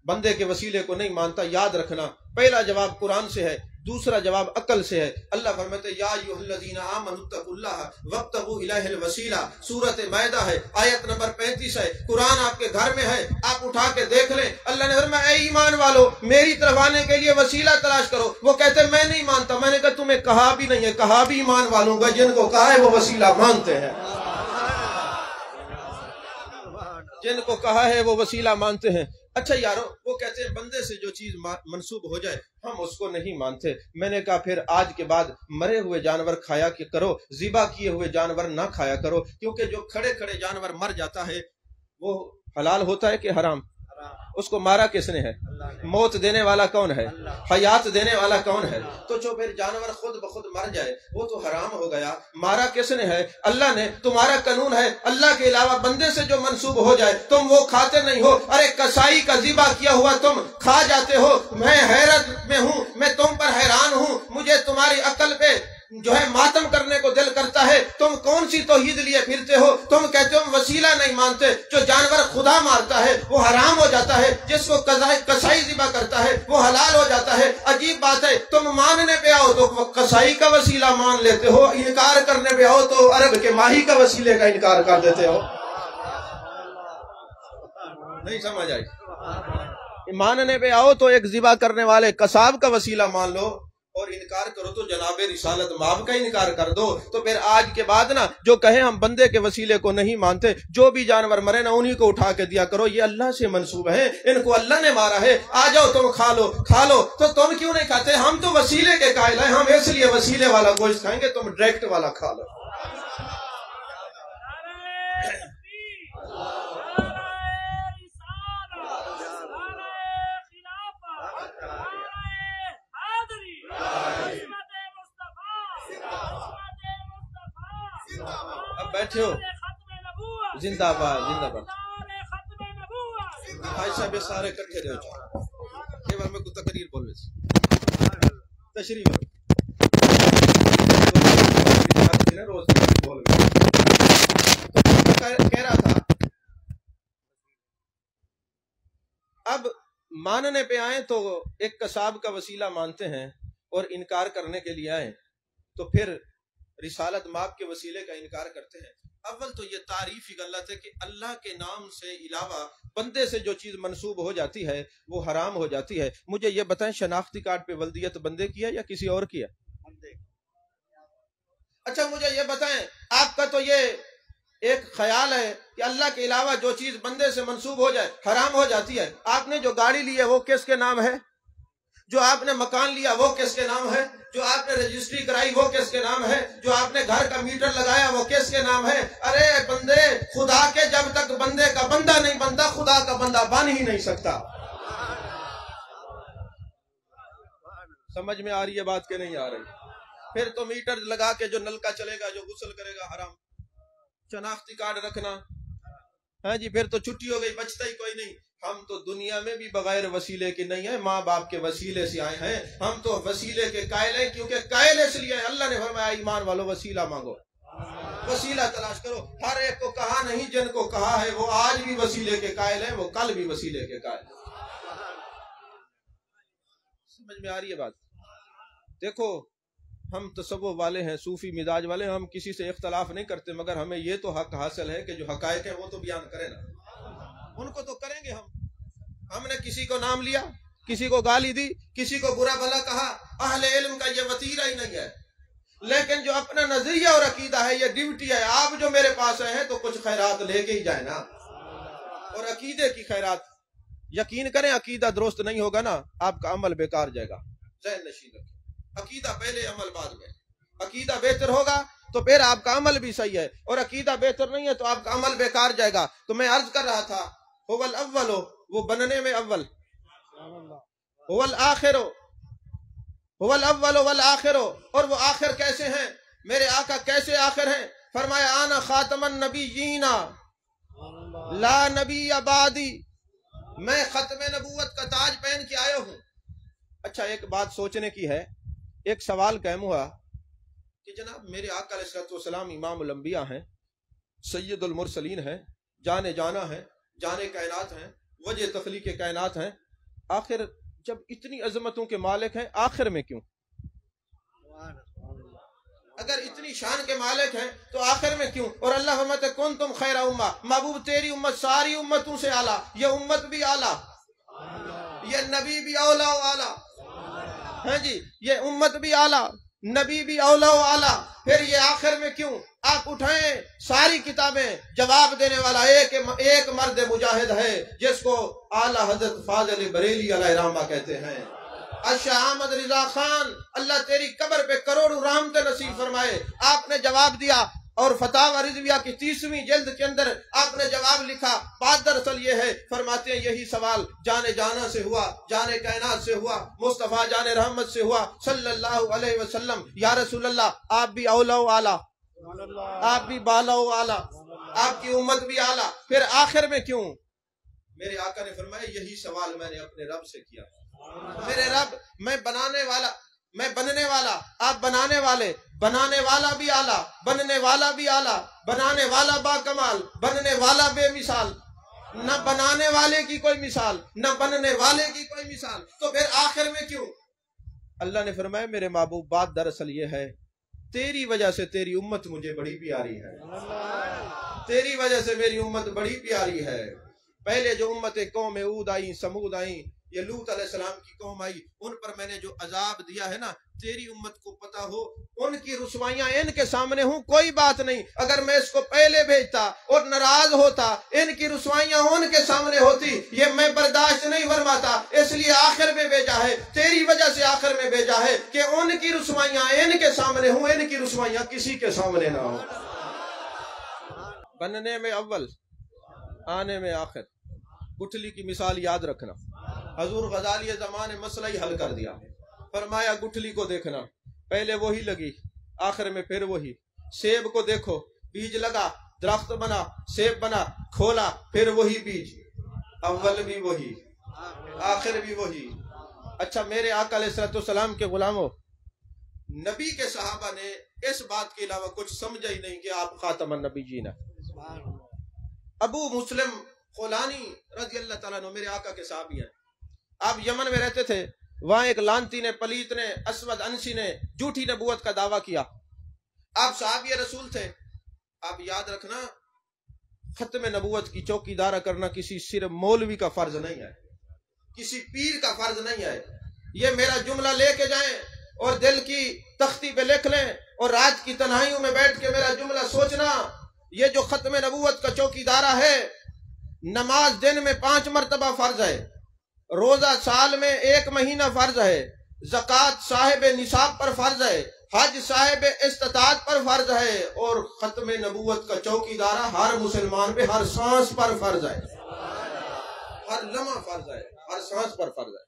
بندے کے وسیلے کو نہیں مانتا، یاد رکھنا پہلا جواب قرآن سے ہے، دوسرا جواب عقل سے ہے۔ اللہ فرماتے یا ایھا الذین آمنوا اتقوا اللہ وابتغوا الیہ الوسیلہ، سورۃ مائدہ ہے، آیت نمبر 35 ہے۔ قرآن آپ کے گھر میں ہے، آپ اٹھا کے دیکھ لیں۔ اللہ نے فرمایا اے ایمان والو میری طرف آنے کے لیے وسیلہ تلاش کرو۔ وہ کہتے میں نہیں مانتا۔ میں نے کہا تمہیں کہا بھی نہیں ہے، کہا بھی ایمان والوں کا، جن کو کہا ہے وہ وسیلہ مانتے ہیں، جن کو کہا ہے وہ وسیلہ مانتے ہیں۔ اچھا یارو وہ کہتے ہیں بندے سے جو چیز منسوب ہو جائے ہم اس کو نہیں مانتے۔ میں نے کہا پھر آج کے بعد مرے ہوئے جانور کھایا کرو، ذبح کیے ہوئے جانور نہ کھایا کرو، کیونکہ جو کھڑے کھڑے جانور مر جاتا ہے وہ حلال ہوتا ہے کہ حرام؟ اس کو مارا کس نے ہے؟ موت دینے والا کون ہے؟ حیات دینے والا کون ہے؟ تو جو پھر جانور خود بخود مر جائے وہ تو حرام ہو گیا۔ مارا کس نے ہے؟ اللہ نے۔ تمہارا قانون ہے اللہ کے علاوہ بندے سے جو منسوب ہو جائے تم وہ کھاتے نہیں ہو۔ ارے کسائی کا ذبح کیا ہوا تم کھا جاتے ہو، میں حیرت میں ہوں، میں تم پر حیران ہوں، مجھے تمہاری عقل پہ جو ہے ماتم کرنے کو دل کرتا ہے. تم کون سی توحید لیے پھرتے ہو؟ تم کہتے ہو وسیلہ نہیں مانتے. جو جانور خدا مارتا ہے وہ حرام ہو جاتا ہے، جس کو قصائی ذبح کرتا ہے وہ حلال ہو جاتا ہے. عجیب بات ہے، تم ماننے پہ آؤ تو قصائی کا وسیلہ مان لیتے ہو، انکار کرنے پہ آؤ تو عرب کے ماہی کا وسیلے کا انکار کر دیتے ہو. نہیں سمجھ آئی؟ ماننے پہ آؤ تو ایک ذبح کرنے والے قصاب کا وسیلہ مان لو، اور انکار کرو تو جناب رسالت ماب کا انکار کر دو. تو پھر آج کے بعد نا جو کہیں ہم بندے کے وسیلے کو نہیں مانتے، جو بھی جانور مرے نا انہی کو اٹھا کے دیا کرو، یہ اللہ سے منسوب ہے، ان کو اللہ نے مارا ہے، آ جاؤ تم کھا لو. تو تم کیوں نہیں کھاتے؟ ہم تو وسیلے کے قائل ہیں، ہم اس لیے وسیلے والا گوشت کھائیں گے، تم ڈائریکٹ والا کھا لو. اب بیٹھے ہو، زندہ باد زندہ باد. بھائی صاحب یہ سارے کٹھے رہو چاہو یہ بار میں کو تقریر بول رہے تشریف روز بول کہہ رہا تھا. اب ماننے پہ آئیں تو ایک قصاب کا وسیلہ مانتے ہیں اور انکار کرنے کے لیے آئیں تو پھر رسالت ماب کے وسیلے کا انکار کرتے ہیں. اول تو یہ تعریف ہی غلط ہے کہ اللہ کے نام سے علاوہ بندے سے جو چیز منسوب ہو جاتی ہے وہ حرام ہو جاتی ہے. مجھے یہ بتائیں شناختی کارڈ پہ ولدیت بندے کی ہے یا کسی اور کی ہے؟ اچھا مجھے یہ بتائیں، آپ کا تو یہ ایک خیال ہے کہ اللہ کے علاوہ جو چیز بندے سے منسوب ہو جائے حرام ہو جاتی ہے. آپ نے جو گاڑی لی ہے وہ کس کے نام ہے؟ جو آپ نے مکان لیا وہ کس کے نام ہے؟ جو آپ نے رجسٹری کرائی وہ کس کے نام ہے؟ جو آپ نے گھر کا میٹر لگایا وہ کس کے نام ہے؟ ارے بندے خدا کے جب تک بندے کا بندہ نہیں بنتا خدا کا بندہ بن ہی نہیں سکتا. سمجھ میں آ رہی ہے بات کہ نہیں آ رہی؟ پھر تو میٹر لگا کے جو نل کا چلے گا جو غسل کرے گا حرام. شناختی کارڈ رکھنا ہاں جی پھر تو چھٹی ہو گئی، بچتا ہی کوئی نہیں. ہم تو دنیا میں بھی بغیر وسیلے کے نہیں ہیں، ماں باپ کے وسیلے سے آئے ہیں. ہم تو وسیلے کے قائل ہیں، کیونکہ قائل اس لیے اللہ نے فرمایا ایمان والو وسیلہ مانگو، وسیلہ تلاش کرو. ہر ایک کو کہا نہیں، جن کو کہا ہے وہ آج بھی وسیلے کے قائل ہیں، وہ کل بھی وسیلے کے قائل ہیں. سمجھ میں آ رہی ہے بات؟ دیکھو ہم تصوف والے ہیں، صوفی مزاج والے ہیں، ہم کسی سے اختلاف نہیں کرتے، مگر ہمیں یہ تو حق حاصل ہے کہ جو حقائق ہیں وہ تو بیان کریں نا. ان کو تو کریں گے. ہم نے کسی کو نام لیا، کسی کو گالی دی، کسی کو برا بھلا کہا، اہل علم کا یہ وتیرہ ہی نہیں ہے. لیکن جو اپنا نظریہ اور عقیدہ ہے یہ ڈیوٹی ہے. آپ جو میرے پاس آئے ہیں تو کچھ خیرات لے کے ہی جائیں نا. اور عقیدے کی خیرات یقین کریں، عقیدہ درست نہیں ہوگا نا آپ کا عمل بیکار جائے گا. ذہن نشین رکھیں، عقیدہ پہلے عمل بعد میں. عقیدہ بہتر ہوگا تو پھر آپ کا عمل بھی صحیح ہے، اور عقیدہ بہتر نہیں ہے تو آپ کا عمل بیکار جائے گا. تو میں عرض کر رہا تھا هو الاول، وہ بننے میں اول، هو الآخر، هو الاول والآخر. اور وہ آخر کیسے ہیں؟ میرے آقا کیسے آخر ہیں؟ فرمایا انا خاتم النبیین لا نبی بعدی، میں ختم نبوت کا تاج پہن کے آیا ہوں. اچھا ایک بات سوچنے کی ہے. ایک سوال قائم ہوا کہ جناب میرے آقا علیہ الصلوۃ والسلام امام الانبیاء ہیں، سید المرسلین ہیں، جانے جانا ہے، جانے کائنات ہیں، وجہ تخلیق کائنات ہیں، آخر جب اتنی عظمتوں کے مالک ہیں آخر میں کیوں؟ اگر اتنی شان کے مالک ہیں تو آخر میں کیوں؟ اور اللہ فرماتے کنتم خیر امہ، محبوب تیری امت ساری امتوں سے اعلیٰ، یہ امت بھی اعلیٰ، یہ نبی بھی اولا و اعلیٰ. ہاں جی یہ امت بھی اعلیٰ، نبی بھی اولا و اعلیٰ. پھر یہ آخر میں کیوں؟ آپ اٹھائیں ساری کتابیں، جواب دینے والا ایک مرد مجاہد ہے جس کو اعلیٰ حضرت فاضل بریلی علیہ رحمہ کہتے ہیں. شاہ احمد رضا خان اللہ تیری قبر پہ کروڑوں رحمت نصیب فرمائے. آپ نے جواب دیا، اور فتاوی رضویہ کی 30ویں جلد کے اندر آپ نے جواب لکھا. بات دراصل یہ ہے، فرماتے ہیں یہی سوال جانے جانا سے ہوا، جانے کائنات سے ہوا، مصطفیٰ جانے رحمت سے ہوا صلی اللہ علیہ وسلم. یا رسول اللہ آپ بھی اولا و اعلیٰ، آپ بھی بالا و اعلیٰ، آپ کی امت بھی اعلیٰ، پھر آخر میں کیوں؟ میرے آقا نے فرمایا یہی سوال میں نے اپنے رب سے کیا. میرے رب، میں بنانے والا، میں بننے والا، آپ بنانے والے، بنانے والا بھی اعلیٰ، بننے والا بھی اعلیٰ، بنانے والا با کمال، بننے والا بے مثال، نہ بنانے والے کی کوئی مثال، نہ بننے والے کی کوئی مثال، تو پھر آخر میں کیوں؟ اللہ نے فرمایا میرے محبوب بات دراصل یہ ہے، تیری وجہ سے تیری امت مجھے بڑی پیاری ہے، تیری وجہ سے میری امت بڑی پیاری ہے۔ پہلے جو امت قوم عود آئیں، سمود آئیں، یہ لوط علیہ السلام کی قوم آئی، ان پر میں نے جو عذاب دیا ہے نا، تیری امت کو پتا ہو ان کی رسوائیاں ان کے سامنے ہوں کوئی بات نہیں، اگر میں اس کو پہلے بھیجتا اور ناراض ہوتا، ان کی رسوائیاں ان کے سامنے ہوتی، یہ میں برداشت نہیں فرماتا، اس لیے آخر میں بھیجا ہے، تیری وجہ سے آخر میں بھیجا ہے کہ ان کی رسوائیاں ان کے سامنے ہوں، ان کی رسوائیاں کسی کے سامنے نہ ہوں۔ بننے میں اول، آنے میں آخر۔ گٹھلی کی مثال یاد رکھنا، حضور غزالی زمان نے مسئلہ ہی حل کر دیا، فرمایا گٹھلی کو دیکھنا، پہلے وہی لگی، آخر میں پھر وہی۔ سیب کو دیکھو، بیج لگا، درخت بنا، سیب بنا، کھولا، پھر وہی بیج، اول بھی وہی، آخر بھی وہی۔ اچھا میرے آقا علیہ السلام کے غلاموں، نبی کے صحابہ نے اس بات کے علاوہ کچھ سمجھا ہی نہیں کہ آپ خاتم النبیین ہیں۔ ابو مسلم خولانی رضی اللہ تعالیٰ عنہ میرے آقا کے صحابی ہیں، آپ یمن میں رہتے تھے، وہاں ایک لانتی نے، پلیت نے، اسود انسی نے جھوٹی نبوت کا دعویٰ کیا، آپ صحابی رسول تھے۔ آپ یاد رکھنا، ختم نبوت کی چوکی دارہ کرنا کسی صرف مولوی کا فرض نہیں ہے، کسی پیر کا فرض نہیں ہے۔ یہ میرا جملہ لے کے جائیں اور دل کی تختی پہ لکھ لیں اور رات کی تنہائیوں میں بیٹھ کے میرا جملہ سوچنا، یہ جو ختم نبوت کا چوکی دارہ ہے، نماز دن میں 5 مرتبہ فرض ہے، روزہ سال میں 1 مہینہ فرض ہے، زکوٰۃ صاحب نصاب پر فرض ہے، حج صاحب استطاعت پر فرض ہے، اور ختم نبوت کا چوکی دارہ ہر مسلمان پہ ہر سانس پر فرض ہے، ہر لمحہ فرض ہے، ہر سانس پر فرض ہے۔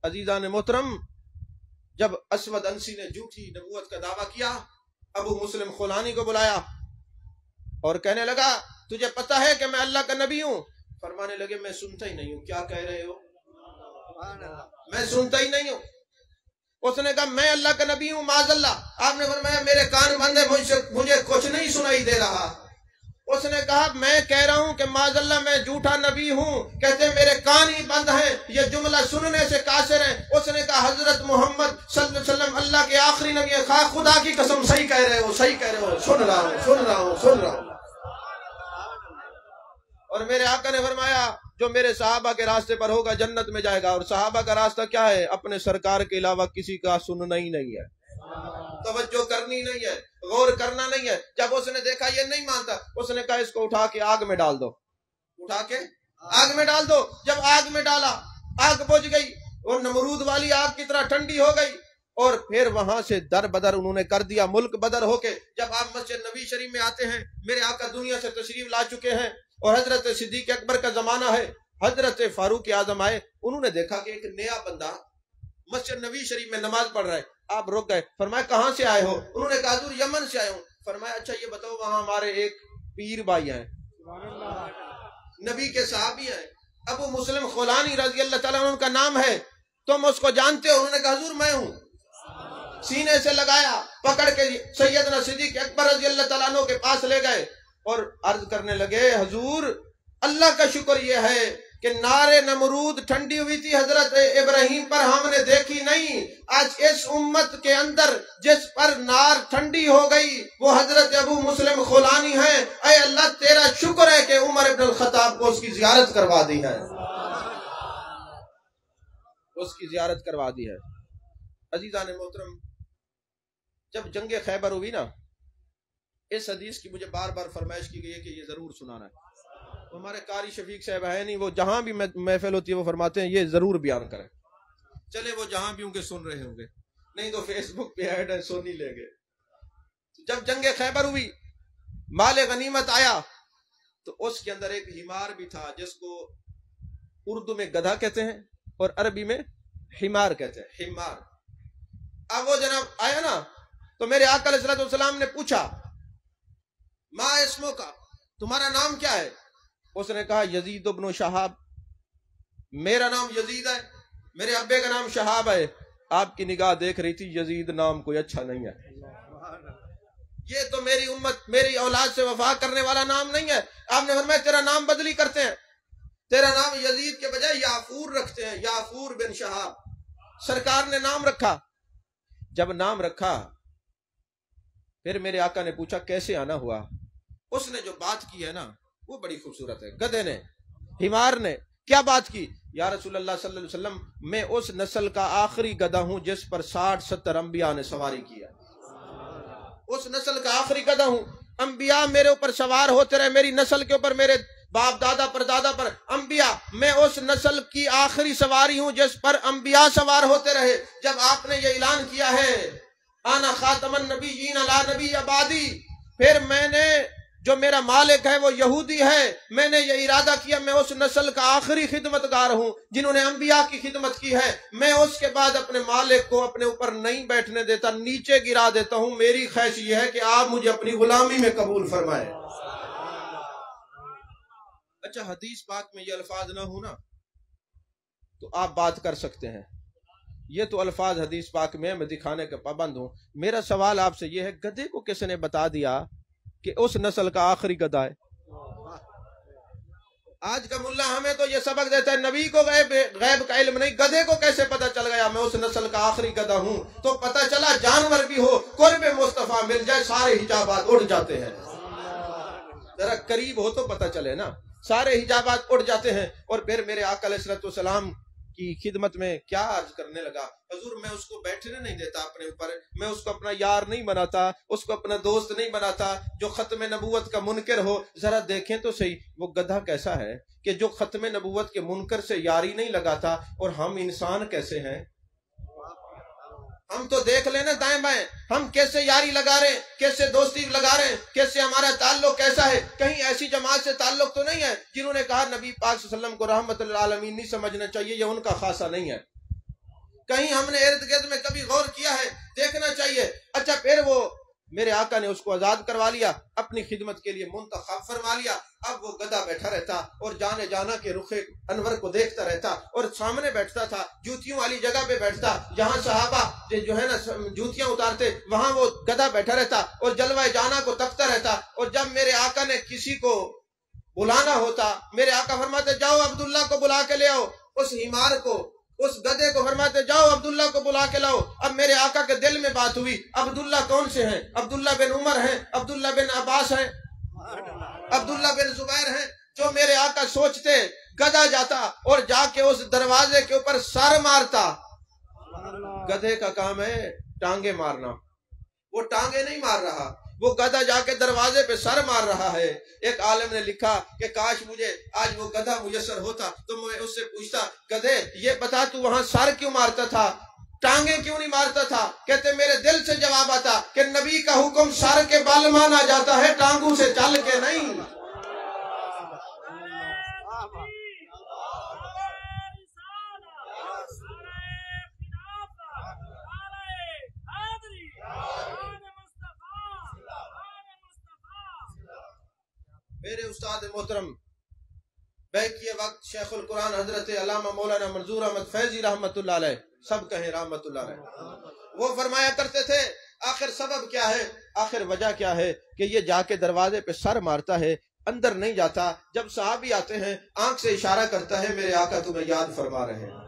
عزیزان محترم، جب اسود انسی نے جھوٹی نبوت کا دعویٰ کیا، ابو مسلم خولانی کو بلایا اور کہنے لگا تجھے پتہ ہے کہ میں اللہ کا نبی ہوں؟ فرمانے لگے میں سنتا ہی نہیں ہوں، کیا کہہ رہے ہو؟ میں سنتا ہی نہیں ہوں۔ اس نے کہا میں اللہ کا نبی ہوں معاذ اللہ۔ آپ نے فرمایا میرے کان بند ہے، مجھے کچھ نہیں سنائی دے رہا۔ اس نے کہا میں کہہ رہا ہوں کہ معاذ اللہ میں جھوٹا نبی ہوں، کہتے میرے کان ہی بند ہیں، یہ جملہ سننے سے قاصر ہیں۔ اس نے کہا حضرت محمد صلی اللہ علیہ وسلم اللہ کے آخری نبی ہیں، خدا کی قسم صحیح کہہ رہے ہو، صحیح کہہ رہے ہو، سن رہا ہوں سن رہا ہوں سن رہا ہوں۔ اور میرے آقا نے فرمایا جو میرے صحابہ کے راستے پر ہوگا جنت میں جائے گا، اور صحابہ کا راستہ کیا ہے؟ اپنے سرکار کے علاوہ کسی کا سننا ہی نہیں ہے، توجہ کرنی نہیں ہے، غور کرنا نہیں ہے۔ جب اس نے دیکھا یہ نہیں مانتا، اس نے کہا اس کو اٹھا کے آگ میں ڈال دو، اٹھا کے آگ میں ڈال دو۔ جب آگ میں ڈالا، آگ بجھ گئی اور نمرود والی آگ کی طرح ٹھنڈی ہو گئی، اور پھر وہاں سے در بدر انہوں نے کر دیا، ملک بدر ہو کے جب آپ مسجد نبی شریف میں آتے ہیں، میرے آقا دنیا سے تشریف لا چکے ہیں اور حضرت صدیق اکبر کا زمانہ ہے، حضرت فاروق اعظم آئے، انہوں نے دیکھا کہ ایک نیا بندہ مسجد نبی شریف میں نماز پڑھ رہا ہے۔ آپ رک گئے، فرمایا کہاں سے آئے ہو؟ انہوں نے کہا حضور یمن سے آئے ہوں۔ فرمایا اچھا یہ بتاؤ وہاں ہمارے ایک پیر بھائی ہیں، نبی کے صحابی ہیں، ابو مسلم خولانی رضی اللہ تعالیٰ عنہ کا نام ہے، تم اس کو جانتے ہو؟ انہوں نے کہا حضور میں ہوں۔ سینے سے لگایا، پکڑ کے سیدنا صدیق اکبر رضی اللہ تعالیٰ عنہ کے پاس لے گئے اور عرض کرنے لگے حضور اللہ کا شکر یہ ہے کہ نار نمرود ٹھنڈی ہوئی تھی حضرت ابراہیم پر، ہم نے دیکھی نہیں۔ آج اس امت کے اندر جس پر نار ٹھنڈی ہو گئی وہ حضرت ابو مسلم خولانی ہیں۔ اے اللہ تیرا شکر ہے کہ عمر ابن الخطاب کو اس کی زیارت کروا دی ہے، اس کی زیارت کروا دی ہے۔ عزیزان محترم، جب جنگ خیبر ہوئی نا، اس حدیث کی مجھے بار بار فرمائش کی گئی ہے کہ یہ ضرور سنانا ہے۔ ہمارے قاری شفیق صاحب ہے نہیں، وہ جہاں بھی محفل ہوتی ہے وہ فرماتے ہیں یہ ضرور بیان کریں۔ چلے وہ جہاں بھی ہوں گے سن رہے ہوں گے، نہیں تو فیس بک پہ ایڈ ہے سن ہی لیں گے۔ جب جنگ خیبر ہوئی، مال غنیمت آیا، تو اس کے اندر ایک حمار بھی تھا جس کو اردو میں گدھا کہتے ہیں اور عربی میں حمار کہتے ہیں، حمار۔ اب وہ جناب آیا نا، تو میرے آقا علیہ السلام نے پوچھا ما اسمو کا، تمہارا نام کیا ہے؟ اس نے کہا یزید بن شہاب، میرا نام یزید ہے، میرے ابے کا نام شہاب ہے۔ آپ کی نگاہ دیکھ رہی تھی یزید نام کوئی اچھا نہیں ہے، یہ تو میری امت میری اولاد سے وفا کرنے والا نام نہیں ہے۔ آپ نے فرمایا تیرا نام بدلی کرتے ہیں، تیرا نام یزید کے بجائے یافور رکھتے ہیں، یافور بن شہاب۔ سرکار نے نام رکھا، جب نام رکھا پھر میرے آقا نے پوچھا کیسے آنا ہوا؟ اس نے جو بات کی ہے نا وہ بڑی خوبصورت ہے۔ گدھے نے، حمار نے کیا بات کی؟ یا رسول اللہ صلی اللہ علیہ وسلم میں اس نسل کا آخری گدھا ہوں جس پر 60-70 انبیاء نے سواری کیا، اس نسل کا آخری گدھا ہوں۔ انبیاء میرے اوپر سوار ہوتے رہے، میری نسل کے اوپر، میرے باپ دادا پر دادا پر انبیاء، میں اس نسل کی آخری سواری ہوں جس پر انبیاء سوار ہوتے رہے۔ جب آپ نے یہ اعلان کیا ہے انا خاتم النبیین لا نبی بعدی، پھر میں نے جو میرا مالک ہے وہ یہودی ہے، میں نے یہ ارادہ کیا میں اس نسل کا آخری خدمتگار ہوں جنہوں نے انبیاء کی خدمت کی ہے، میں اس کے بعد اپنے مالک کو اپنے اوپر نہیں بیٹھنے دیتا، نیچے گرا دیتا ہوں۔ میری خواہش یہ ہے کہ آپ مجھے اپنی غلامی میں قبول فرمائیں۔ اچھا حدیث پاک میں یہ الفاظ نہ ہو نا تو آپ بات کر سکتے ہیں، یہ تو الفاظ حدیث پاک میں دکھانے کا پابند ہوں۔ میرا سوال آپ سے یہ ہے گدھے کو کس نے بتا دیا کہ اس نسل کا آخری گدھا ہے؟ آج کا ملا ہمیں تو یہ سبق دیتا ہے نبی کو غیب کا علم نہیں، گدھے کو کیسے پتا چل گیا میں اس نسل کا آخری گدھا ہوں؟ تو پتا چلا جانور بھی ہو قرب مصطفیٰ مل جائے سارے حجابات اڑ جاتے ہیں۔ ذرا قریب ہو تو پتا چلے نا، سارے حجابات اڑ جاتے ہیں۔ اور پھر میرے آقا علیہ الصلوۃ والسلام کی خدمت میں کیا عرض کرنے لگا، حضور میں اس کو بیٹھنے نہیں دیتا اپنے اوپر، میں اس کو اپنا یار نہیں بناتا، اس کو اپنا دوست نہیں بناتا جو ختم نبوت کا منکر ہو۔ ذرا دیکھیں تو صحیح وہ گدھا کیسا ہے کہ جو ختم نبوت کے منکر سے یاری نہیں لگاتا، اور ہم انسان کیسے ہیں؟ ہم تو دیکھ لینا دائیں بائیں ہم کیسے یاری لگا رہے ہیں، کیسے دوستی لگا رہے ہیں، کیسے ہمارا تعلق کیسا ہے۔ کہیں ایسی جماعت سے تعلق تو نہیں ہے جنہوں نے کہا نبی پاک صلی اللہ علیہ وسلم کو رحمت للعالمین نہیں سمجھنا چاہیے، یہ ان کا خاصہ نہیں ہے۔ کہیں ہم نے ارد گرد میں کبھی غور کیا ہے؟ دیکھنا چاہیے۔ اچھا پھر وہ میرے آقا نے اس کو آزاد کروا لیا، اپنی خدمت کے لیے منتخب فرما لیا۔ اب وہ گدھا بیٹھا رہتا اور جانے جانا کے رخ انور کو دیکھتا رہتا، اور سامنے بیٹھتا تھا، جوتیوں والی جگہ پہ بیٹھتا جہاں صحابہ جو ہے نا جوتیاں اتارتے، وہاں وہ گدھا بیٹھا رہتا اور جلوہ جانا کو تکتا رہتا۔ اور جب میرے آقا نے کسی کو بلانا ہوتا، میرے آقا فرماتے جاؤ عبداللہ کو بلا کے لے آؤ، اس حمار کو، اس گدھے کو فرماتے جاؤ عبداللہ کو بلا کے لاؤ۔ اب میرے آقا کے دل میں بات ہوئی، عبداللہ کون سے ہیں؟ عبداللہ بن عمر ہیں، عبداللہ بن عباس ہیں، عبداللہ بن زبیر ہیں۔ جو میرے آقا سوچتے گدھا جاتا اور جا کے اس دروازے کے اوپر سر مارتا۔ گدھے کا کام ہے ٹانگیں مارنا، وہ ٹانگیں نہیں مار رہا، وہ گدھا جا کے دروازے پہ سر مار رہا ہے۔ ایک عالم نے لکھا کہ کاش مجھے آج وہ گدھا میسر ہوتا تو میں اس سے پوچھتا گدھے یہ بتا تو وہاں سر کیوں مارتا تھا، ٹانگیں کیوں نہیں مارتا تھا؟ کہتے میرے دل سے جواب آتا کہ نبی کا حکم سر کے بال مانا جاتا ہے، ٹانگوں سے چل کے نہیں۔ میرے استاد محترم بیکیے وقت شیخ القرآن حضرت علامہ مولانا منظور احمد فیضی رحمت اللہ علیہ، سب کہیں رحمت اللہ علیہ، وہ فرمایا کرتے تھے آخر سبب کیا ہے، آخر وجہ کیا ہے کہ یہ جا کے دروازے پہ سر مارتا ہے، اندر نہیں جاتا۔ جب صحابی آتے ہیں آنکھ سے اشارہ کرتا ہے میرے آقا تمہیں یاد فرما رہے ہیں،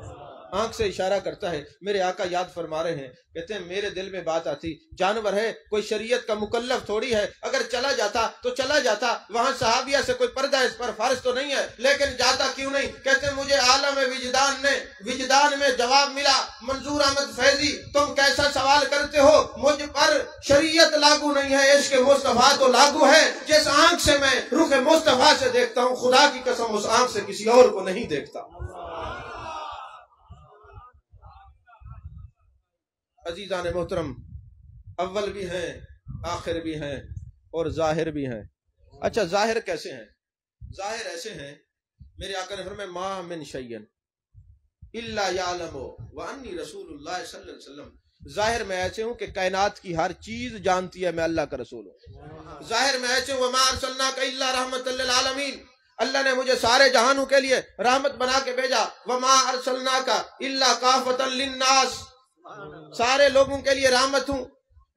آنکھ سے اشارہ کرتا ہے میرے آقا یاد فرما رہے ہیں۔ کہتے ہیں میرے دل میں بات آتی جانور ہے کوئی شریعت کا مکلف تھوڑی ہے، اگر چلا جاتا تو چلا جاتا، وہاں صحابیہ سے کوئی پردہ اس پر فرض تو نہیں ہے، لیکن جاتا کیوں نہیں؟ کہتے ہیں مجھے عالم وجدان میں جواب ملا منظور احمد فیضی تم کیسا سوال کرتے ہو، مجھ پر شریعت لاگو نہیں ہے، عشق مصطفیٰ تو لاگو ہے۔ جس آنکھ سے میں رخ مصطفیٰ سے دیکھتا ہوں خدا کی قسم اس آنکھ سے کسی اور کو نہیں دیکھتا۔ عزیزان محترم اول بھی ہیں آخر بھی ہیں اور ظاہر بھی ہیں۔ اچھا ظاہر کیسے ہیں؟ ظاہر ایسے ہیں میرے آقا نے فرمایا ما من شیئن الا یعلم وانی رسول اللہ صلی اللہ علیہ وسلم، ظاہر میں ایسے ہوں کہ کائنات کی ہر چیز جانتی ہے میں اللہ کا رسول ہوں۔ ظاہر میں ایسے ہوں وما ارسلناک الا رحمۃ للعالمین، اللہ نے مجھے سارے جہانوں کے لیے رحمت بنا کے بھیجا۔ وما ارسلناک الا کافۃ للناس، سارے لوگوں کے لیے رحمت ہوں،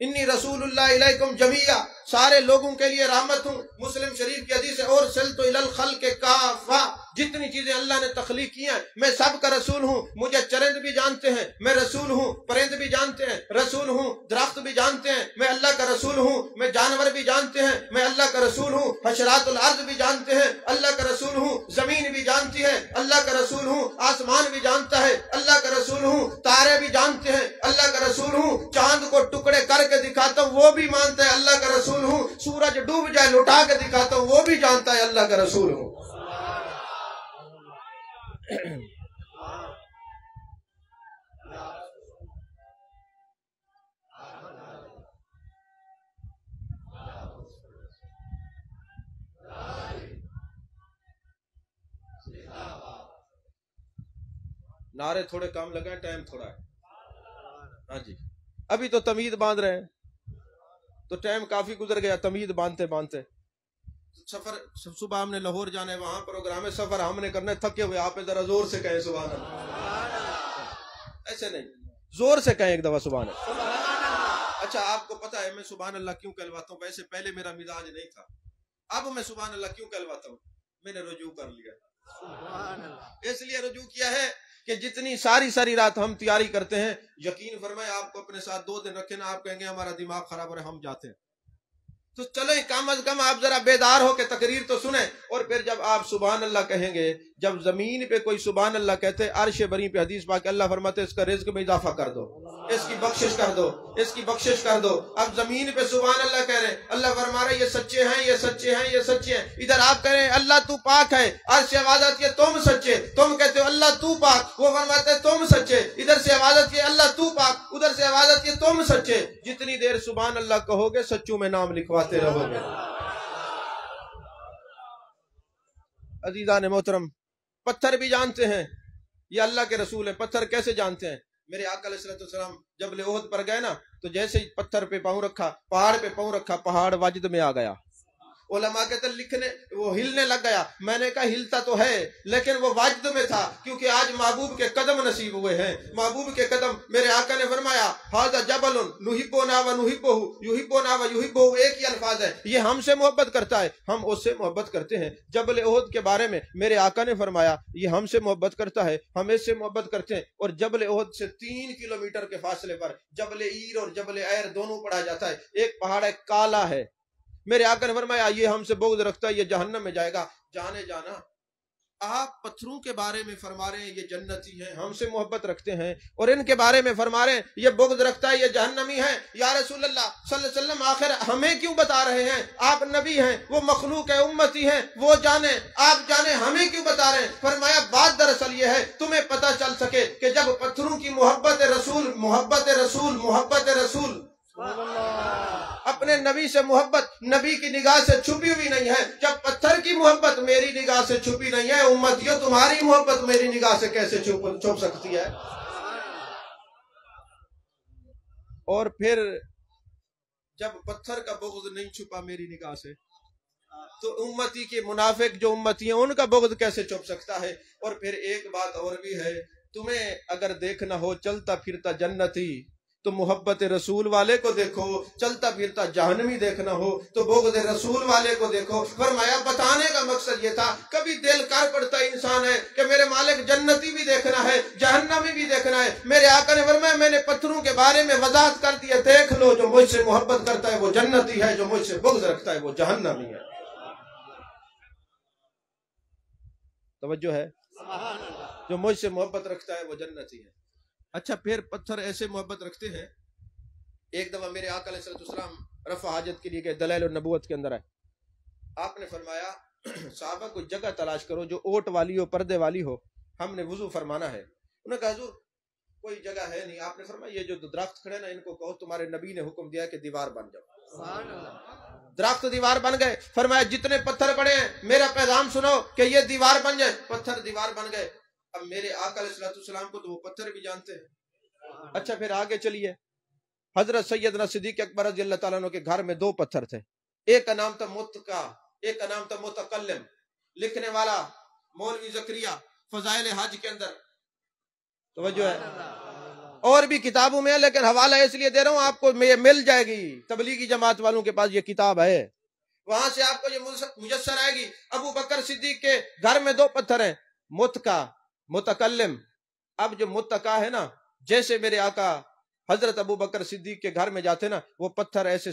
انی رسول اللہ علیکم جمیعا، سارے لوگوں کے لیے رحمت ہوں۔ مسلم شریف کی حدیث ہے، اور سلط الی الخلق کافہ، جتنی چیزیں اللہ نے تخلیق کی ہیں میں سب کا رسول ہوں۔ مجھے چرند بھی جانتے ہیں میں رسول ہوں، پرند بھی جانتے ہیں رسول ہوں، درخت بھی جانتے ہیں میں اللہ کا رسول ہوں، میں جانور بھی جانتے ہیں میں اللہ کا رسول ہوں، حشرات الارض بھی جانتے ہیں اللہ کا رسول ہوں، زمین بھی جانتی ہے اللہ کا رسول ہوں، آسمان بھی جانتا ہے اللہ کا رسول ہوں، تارے بھی جانتے ہیں اللہ کا رسول ہوں، چاند کو ٹکڑے کر کے دکھاتا ہوں وہ بھی مانتا ہے اللہ کا رسول ہوں، سورج ڈوب جائے لٹا کے دکھاتا ہوں وہ بھی جانتا ہے اللہ کا رسول ہوں۔ نعرے تھوڑے کم لگائیں، ٹائم تھوڑا ہے۔ ہاں جی، ابھی تو تمید باندھ رہے ہیں تو ٹائم کافی گزر گیا تمید باندھتے باندھتے۔ سفر صبح ہم نے لاہور جانا ہے، وہاں پروگرام ہے، سفر ہم نے کرنا ہے، تھکے ہوئے، آپ ذرا زور سے کہیں سبحان اللہ، ایسے نہیں، زور سے کہیں ایک دفعہ سبحان اللہ۔ اچھا آپ کو پتا ہے میں سبحان اللہ کیوں کہلواتا ہوں؟ ویسے پہلے میرا مزاج نہیں تھا، اب میں سبحان اللہ کیوں کہلواتا ہوں؟ میں نے رجوع کر لیا، اس لیے رجوع کیا ہے کہ جتنی ساری رات ہم تیاری کرتے ہیں، یقین فرمائے آپ کو اپنے ساتھ 2 دن رکھے نا، آپ کہیں گے ہمارا دماغ خراب ہو رہا ہے، ہم جاتے ہیں۔ تو چلیں کم از کم آپ ذرا بیدار ہو کے تقریر تو سنیں، اور پھر جب آپ سبحان اللہ کہیں گے، جب زمین پہ کوئی سبحان اللہ کہتے، عرش بری پہ حدیث پاک اللہ فرماتے اس کا رزق میں اضافہ کر دو، اس کی بخشش کر دو، اس کی بخشش کر دو۔ اب زمین پہ سبحان اللہ کہہ رہے ہیں، اللہ فرما رہے یہ سچے ہیں، یہ سچے ہیں، یہ سچے ہیں۔ ادھر آپ کہہ رہے ہیں اللہ تو پاک ہے، عرش سے آواز آتی ہے تم سچے، تم کہتے ہو اللہ تو پاک، وہ فرماتے ہیں تم سچے، ادھر سے آواز آتی ہے اللہ تو پاک، ادھر سے آواز آتی ہے تم سچے۔ جتنی دیر سبحان اللہ کہو گے سچوں میں نام لکھواتے رہو گے۔ عزیزان محترم، پتھر بھی جانتے ہیں یہ اللہ کے رسول ہیں۔ پتھر کیسے جانتے ہیں؟ میرے آقا علیہ السلام جب احد پر گئے نا، تو جیسے ہی پتھر پہ پاؤں رکھا، پہاڑ پہ پاؤں رکھا، پہاڑ وجد میں آ گیا۔ علماء کہتے لکھنے وہ ہلنے لگ گیا، میں نے کہا ہلتا تو ہے لیکن وہ واجد میں تھا، کیونکہ آج محبوب کے قدم نصیب ہوئے ہیں، محبوب کے قدم۔ میرے آقا نے فرمایا ھذا جبل نحبنا ونحبہ یحبنا ویحبہ، ایک ہی الفاظ ہے، یہ ہم سے محبت کرتا ہے ہم اس سے محبت کرتے ہیں۔ جبل احد کے بارے میں میرے آقا نے فرمایا یہ ہم سے محبت کرتا ہے ہم اس سے محبت کرتے ہیں۔ اور جبل احد سے 3 کلومیٹر کے فاصلے پر جبل عیر اور جبل عیر دونوں پڑھا جاتا ہے، ایک پہاڑ ہے کالا ہے۔ میرے آقا نے فرمایا یہ ہم سے بغض رکھتا ہے یہ جہنم میں جائے گا۔ جانے جانا آپ پتھروں کے بارے میں فرما رہے ہیں یہ جنتی ہیں، ہم سے محبت رکھتے ہیں، اور ان کے بارے میں فرما رہے ہیں یہ بغض رکھتا ہے یہ جہنمی ہے۔ یا رسول اللہ صلی اللہ علیہ وسلم آخر ہمیں کیوں بتا رہے ہیں؟ آپ نبی ہیں، وہ مخلوق ہے، امتی ہیں، وہ جانے آپ جانے، ہمیں کیوں بتا رہے ہیں؟ فرمایا بات دراصل یہ ہے تمہیں پتہ چل سکے کہ جب پتھروں کی محبت رسول محبت رسول محبت رسول اپنے نبی سے محبت نبی کی نگاہ سے چھپی ہوئی نہیں ہے، جب پتھر کی محبت میری نگاہ سے چھپی نہیں ہے، امتیوں تمہاری محبت میری نگاہ سے کیسے چھپ سکتی ہے؟ اور پھر جب پتھر کا بغض نہیں چھپا میری نگاہ سے تو امتی کے منافق جو امتی ہیں ان کا بغض کیسے چھپ سکتا ہے؟ اور پھر ایک بات اور بھی ہے، تمہیں اگر دیکھنا ہو چلتا پھرتا جنتی تو محبت رسول والے کو دیکھو، چلتا پھرتا جہنمی دیکھنا ہو تو بغض رسول والے کو دیکھو۔ فرمایا بتانے کا مقصد یہ تھا، کبھی دل کر پڑتا انسان ہے کہ میرے مالک جنتی بھی دیکھنا ہے جہنمی بھی دیکھنا ہے۔ میرے آقا نے فرمایا میں نے پتھروں کے بارے میں وضاحت کر دی ہے، دیکھ لو جو مجھ سے محبت کرتا ہے وہ جنتی ہے، جو مجھ سے بغض رکھتا ہے وہ جہنمی ہے۔ توجہ ہے؟ جو مجھ سے محبت رکھتا ہے وہ جنتی ہے۔ اچھا پھر پتھر ایسے محبت رکھتے ہیں۔ ایک دفعہ میرے آقا علیہ السلام رفع حاجت کے لیے گئے، دلائل النبوت کے اندر ہے، آپ نے فرمایا صحابہ کو جگہ تلاش کرو جو اوٹ والی ہو، پردے والی ہو، ہم نے وضو فرمانا ہے۔ انہوں نے کہا حضور کوئی جگہ ہے نہیں۔ آپ نے فرمایا یہ جو درخت کھڑے نا ان کو کہو تمہارے نبی نے حکم دیا کہ دیوار بن جاؤ۔ درخت دیوار بن گئے۔ فرمایا جتنے پتھر پڑے ہیں میرا پیغام سنو کہ یہ دیوار بن جائے۔ پتھر دیوار بن گئے۔ اب میرے آقا علیہ السلام کو تو وہ پتھر بھی جانتے ہیں۔ اچھا پھر آگے چلیے، حضرت سیدنا صدیق اکبر رضی اللہ تعالیٰ عنہ کے گھر میں 2 پتھر تھے، ایک کا نام تھا متقا، ایک کا نام تھا متکلم۔ لکھنے والا مولوی زکریا فضائل حج کے اندر، توجہ ہے، اور بھی کتابوں میں ہے، لیکن حوالہ اس لیے دے رہا ہوں آپ کو مل جائے گی، تبلیغی جماعت والوں کے پاس یہ کتاب ہے، وہاں سے آپ کو یہ میسر آئے گی۔ ابو بکر صدیق کے گھر میں 2 پتھر ہیں، متکا، متکلم۔ اب جو متکا ہے نا، جیسے میرے آقا حضرت ابو بکر صدیق کے گھر میں جاتے نا، وہ پتھر ایسے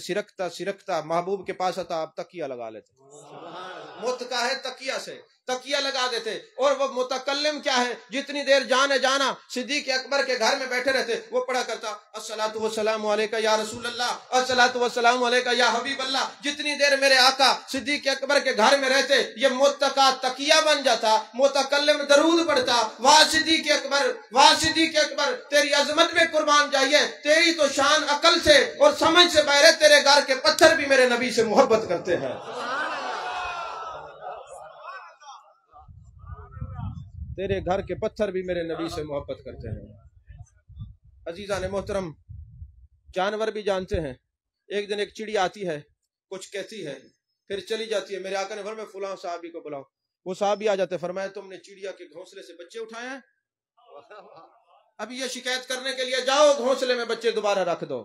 سرکتا محبوب کے پاس آتا، آپ تکیہ لگا لیتے۔ متکا ہے تکیہ سے، تکیہ لگا دیتے۔ اور وہ متکلم کیا ہے، جتنی دیر جانے جانا صدیق اکبر کے گھر میں بیٹھے رہتے، وہ پڑھا کرتا الصلاۃ والسلام علیکہ یا رسول اللہ، الصلاۃ والسلام علیکہ یا حبیب اللہ۔ جتنی دیر میرے آقا صدیق اکبر کے گھر میں رہتے، یہ متکا تکیہ بن جاتا، متکلم درود پڑھتا، واہ صدیق اکبر، واہ صدیق اکبر، تیری عظمت میں قربان جائیے، تیری تو شان عقل سے اور سمجھ سے باہر ہے، تیرے گھر کے پتھر بھی میرے نبی سے محبت کرتے ہیں۔ تیرے گھر کے پتھر بھی میرے نبی سے محبت کرتے ہیں۔ عزیزان محترم، جانور بھی جانتے ہیں۔ ایک دن ایک چڑیا آتی ہے، کچھ کہتی ہے، پھر چلی جاتی ہے۔ میرے آقا نے فرمایا فلاں صحابی کو بلاؤ۔ وہ صحابی آ جاتے، فرمایا تم نے چڑیا کے گھونسلے سے بچے اٹھائے ہیں؟ ابھی یہ شکایت کرنے کے لیے جاؤ، گھونسلے میں بچے دوبارہ رکھ دو۔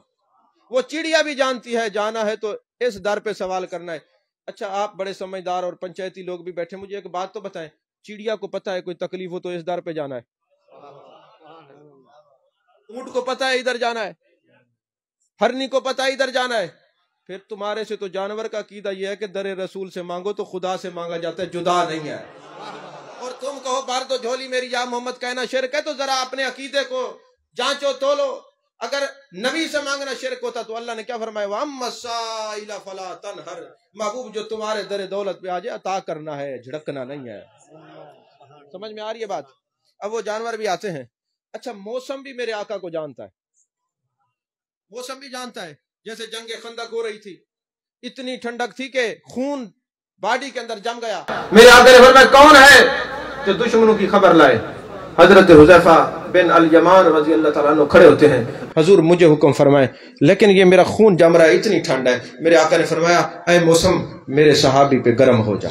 وہ چڑیا بھی جانتی ہے، جانا ہے تو اس در پہ سوال کرنا ہے۔ اچھا آپ بڑے سمجھدار اور پنچایتی لوگ بھی بیٹھے، مجھے ایک بات تو بتائیں، چڑیا کو پتا ہے کوئی تکلیف ہو تو اس در پہ جانا ہے، اونٹ کو پتا ہے ادھر جانا ہے، ہرنی کو پتا ہے ادھر جانا ہے، پھر تمہارے سے تو جانور کا عقیدہ یہ ہے کہ در رسول سے مانگو تو خدا سے مانگا جاتا ہے، جدا نہیں ہے۔ اور تم کہو بھر دو جھولی میری یا محمد کہنا شرک ہے، تو ذرا اپنے عقیدے کو جانچو تولو۔ اگر نبی سے مانگنا شرک ہوتا تو اللہ نے کیا فرمایا، وَأَمَّا السَّائِلَ فَلَا تَنْهَرْ، محبوب جو تمہارے در دولت پہ آ جائے عطا کرنا ہے، جھڑکنا نہیں ہے۔ سمجھ میں آ رہی ہے بات؟ اب وہ جانور بھی آتے ہیں۔ اچھا موسم بھی میرے آقا کو جانتا ہے، موسم بھی جانتا ہے۔ جیسے جنگ خندق ہو رہی تھی، اتنی ٹھنڈک تھی کہ خون باڈی کے اندر جم گیا۔ میرے آقا نے فرمایا کون ہے جو دشمنوں کی خبر لائے؟ حضرت حذیفہ بن الیمان رضی اللہ تعالیٰ عنہ کھڑے ہوتے ہیں، حضور مجھے حکم فرمائے لیکن یہ میرا خون جم رہا ہے، اتنی ٹھنڈ ہے۔ میرے آقا نے فرمایا اے موسم میرے صحابی پہ گرم ہو جا۔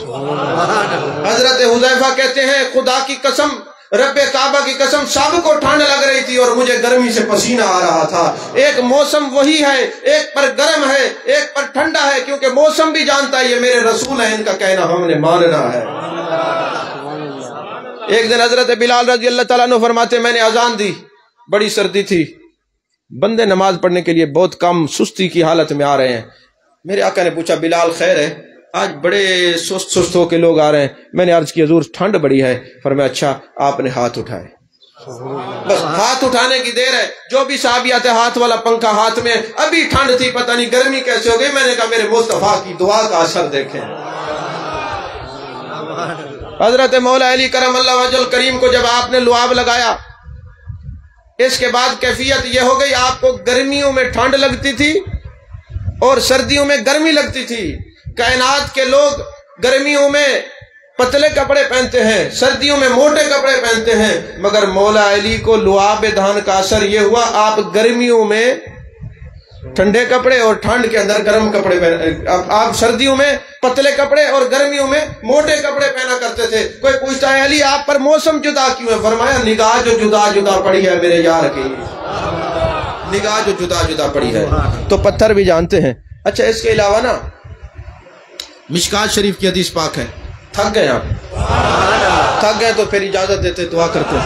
حضرت حذیفہ کہتے ہیں خدا کی قسم، رب کعبہ کی قسم، سب کو ٹھنڈ لگ رہی تھی اور مجھے گرمی سے پسینہ آ رہا تھا۔ ایک موسم وہی ہے، ایک پر گرم ہے ایک پر ٹھنڈا ہے، کیونکہ موسم بھی جانتا ہے یہ میرے رسول ہیں، ان کا کہنا ہم نے ماننا ہے۔ ایک دن حضرت بلال رضی اللہ تعالیٰ عنہ فرماتے میں نے اذان دی، بڑی سردی تھی، بندے نماز پڑھنے کے لیے بہت کم سستی کی حالت میں آ رہے ہیں۔ میرے آقا نے پوچھا بلال خیر ہے؟ آج بڑے سست ہو کے لوگ آ رہے ہیں۔ میں نے عرض کی حضور ٹھنڈ بڑی ہے۔ فرمایا اچھا آپ نے ہاتھ اٹھائے، بس ہاتھ اٹھانے کی دیر ہے۔ جو بھی صحابی آتے ہاتھ والا پنکھا ہاتھ میں، ابھی ٹھنڈ تھی پتہ نہیں گرمی کیسے ہو گئی۔ میں نے کہا میرے مصطفیٰ کی دعا کا اثر دیکھیں۔ حضرت مولا علی کرم اللہ وجہ کریم کو جب آپ نے لعاب لگایا، اس کے بعد کیفیت یہ ہو گئی آپ کو گرمیوں میں ٹھنڈ لگتی تھی اور سردیوں میں گرمی لگتی تھی۔ کائنات کے لوگ گرمیوں میں پتلے کپڑے پہنتے ہیں، سردیوں میں موٹے کپڑے پہنتے ہیں، مگر مولا علی کو لعاب دہن کا اثر یہ ہوا آپ گرمیوں میں ٹھنڈے کپڑے اور ٹھنڈ کے اندر گرم کپڑے آپ سردیوں میں پتلے کپڑے اور گرمیوں میں موٹے کپڑے پہنا کرتے تھے۔ کوئی پوچھتا ہے علی آپ پر موسم جدا کیوں ہے؟ فرمایا نگاہ جو جدا جدا پڑی ہے میرے یار کی، نگاہ جو جدا جدا پڑی ہے۔ تو پتھر بھی جانتے ہیں۔ اچھا اس کے علاوہ نا مشکات شریف کی حدیث پاک ہے، تھک گئے آپ؟ تھک گئے تو پھر اجازت دیتے دعا کرتے۔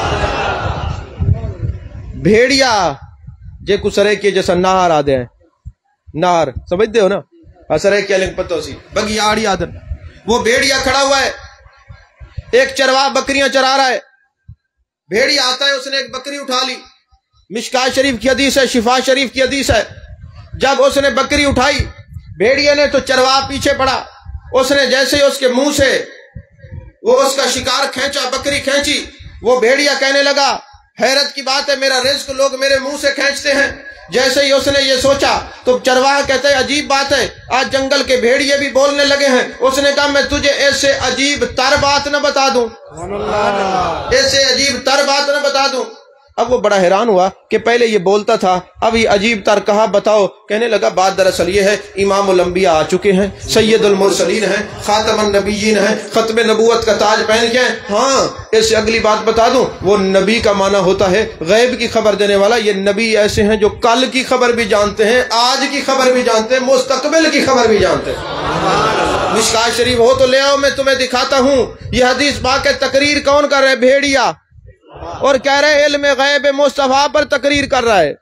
بھیڑیا جے کو سرے کے جیسا نہار آدھے ہیں، نہار سمجھتے ہو نا، سرے کے لنگ پتہ سی بگی آڑی آدھن، وہ بھیڑیا کھڑا ہوا ہے، ایک چرواہ بکریاں چرا رہا ہے، بھیڑیا آتا ہے، اس نے ایک بکری اٹھا لی۔ مشکات شریف کی حدیث ہے، شفا شریف کی حدیث ہے، جب اس نے بکری اٹھائی بھیڑیا نے تو چرواہ پیچھے پڑا، اس نے جیسے ہی اس کے منہ سے وہ اس کا شکار کھینچا، بکری کھینچی، وہ بھیڑیا کہنے لگا حیرت کی بات ہے میرا رزق لوگ میرے منہ سے کھینچتے ہیں۔ جیسے ہی اس نے یہ سوچا تو چرواہ کہتے ہیں عجیب بات ہے، آج جنگل کے بھیڑیے بھی بولنے لگے ہیں۔ اس نے کہا میں تجھے ایسے عجیب تر بات نہ بتا دوں، ایسے عجیب تر بات نہ بتا دوں۔ اب وہ بڑا حیران ہوا کہ پہلے یہ بولتا تھا، اب یہ عجیب تر کہا بتاؤ. کہنے لگا بات دراصل یہ ہے، امام الانبیاء آ چکے ہیں، سید المرسلین ہیں، خاتم النبیین ہیں، ختم نبوت کا تاج پہن کے ہیں. ہاں اس سے اگلی بات بتا دوں، وہ نبی کا معنی ہوتا ہے غیب کی خبر دینے والا. یہ نبی ایسے ہیں جو کل کی خبر بھی جانتے ہیں، آج کی خبر بھی جانتے ہیں، مستقبل کی خبر بھی جانتے ہیں. مشکات شریف ہو تو لے آؤ، میں تمہیں دکھاتا ہوں. یہ حدیث پاک ہے. تقریر کون کر رہے؟ بھیڑیا. اور کہہ رہے علم غیب مصطفیٰ پر تقریر کر رہا ہے،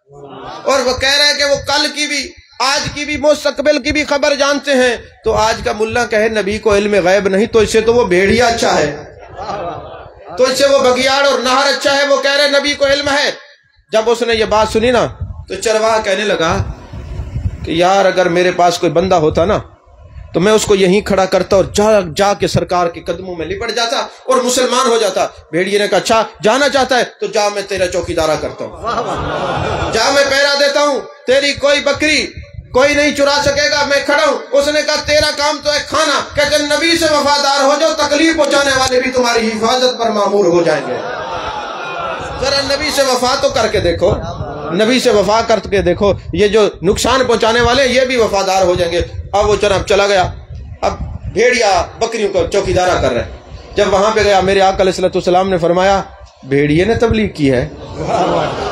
اور وہ کہہ رہے کہ وہ کل کی بھی، آج کی بھی، مستقبل کی بھی خبر جانتے ہیں. تو آج کا ملا کہے نبی کو علم غیب نہیں، تو اس سے تو وہ بھیڑیا اچھا ہے، تو اس سے وہ بگیاڑ اور نہر اچھا ہے. وہ کہہ رہے نبی کو علم ہے. جب اس نے یہ بات سنی نا تو چرواہا کہنے لگا کہ یار اگر میرے پاس کوئی بندہ ہوتا نا تو میں اس کو یہیں کھڑا کرتا اور جا کے سرکار کے قدموں میں لپٹ جاتا اور مسلمان ہو جاتا. بھیڑیے نے کہا اچھا جانا چاہتا ہے تو جا، میں تیرا چوکیدارا کرتا ہوں، جا میں پہرا دیتا ہوں، تیری کوئی بکری کوئی نہیں چرا سکے گا، میں کھڑا ہوں. اس نے کہا تیرا کام تو ہے کھانا. کہتے نبی سے وفادار ہو جاؤ، تکلیف پہنچانے والے بھی تمہاری حفاظت پر مامور ہو جائیں گے. ذرا نبی سے وفا تو کر کے دیکھو، نبی سے وفا کر کے دیکھو، یہ جو نقصان پہنچانے والے یہ بھی وفادار ہو جائیں گے. اب وہ جناب چلا گیا. اب بھیڑیا بکریوں کو چوکیدارا کر رہے. جب وہاں پہ گیا میرے آقا علیہ الصلوۃ والسلام نے فرمایا بھیڑیے نے تبلیغ کی ہے،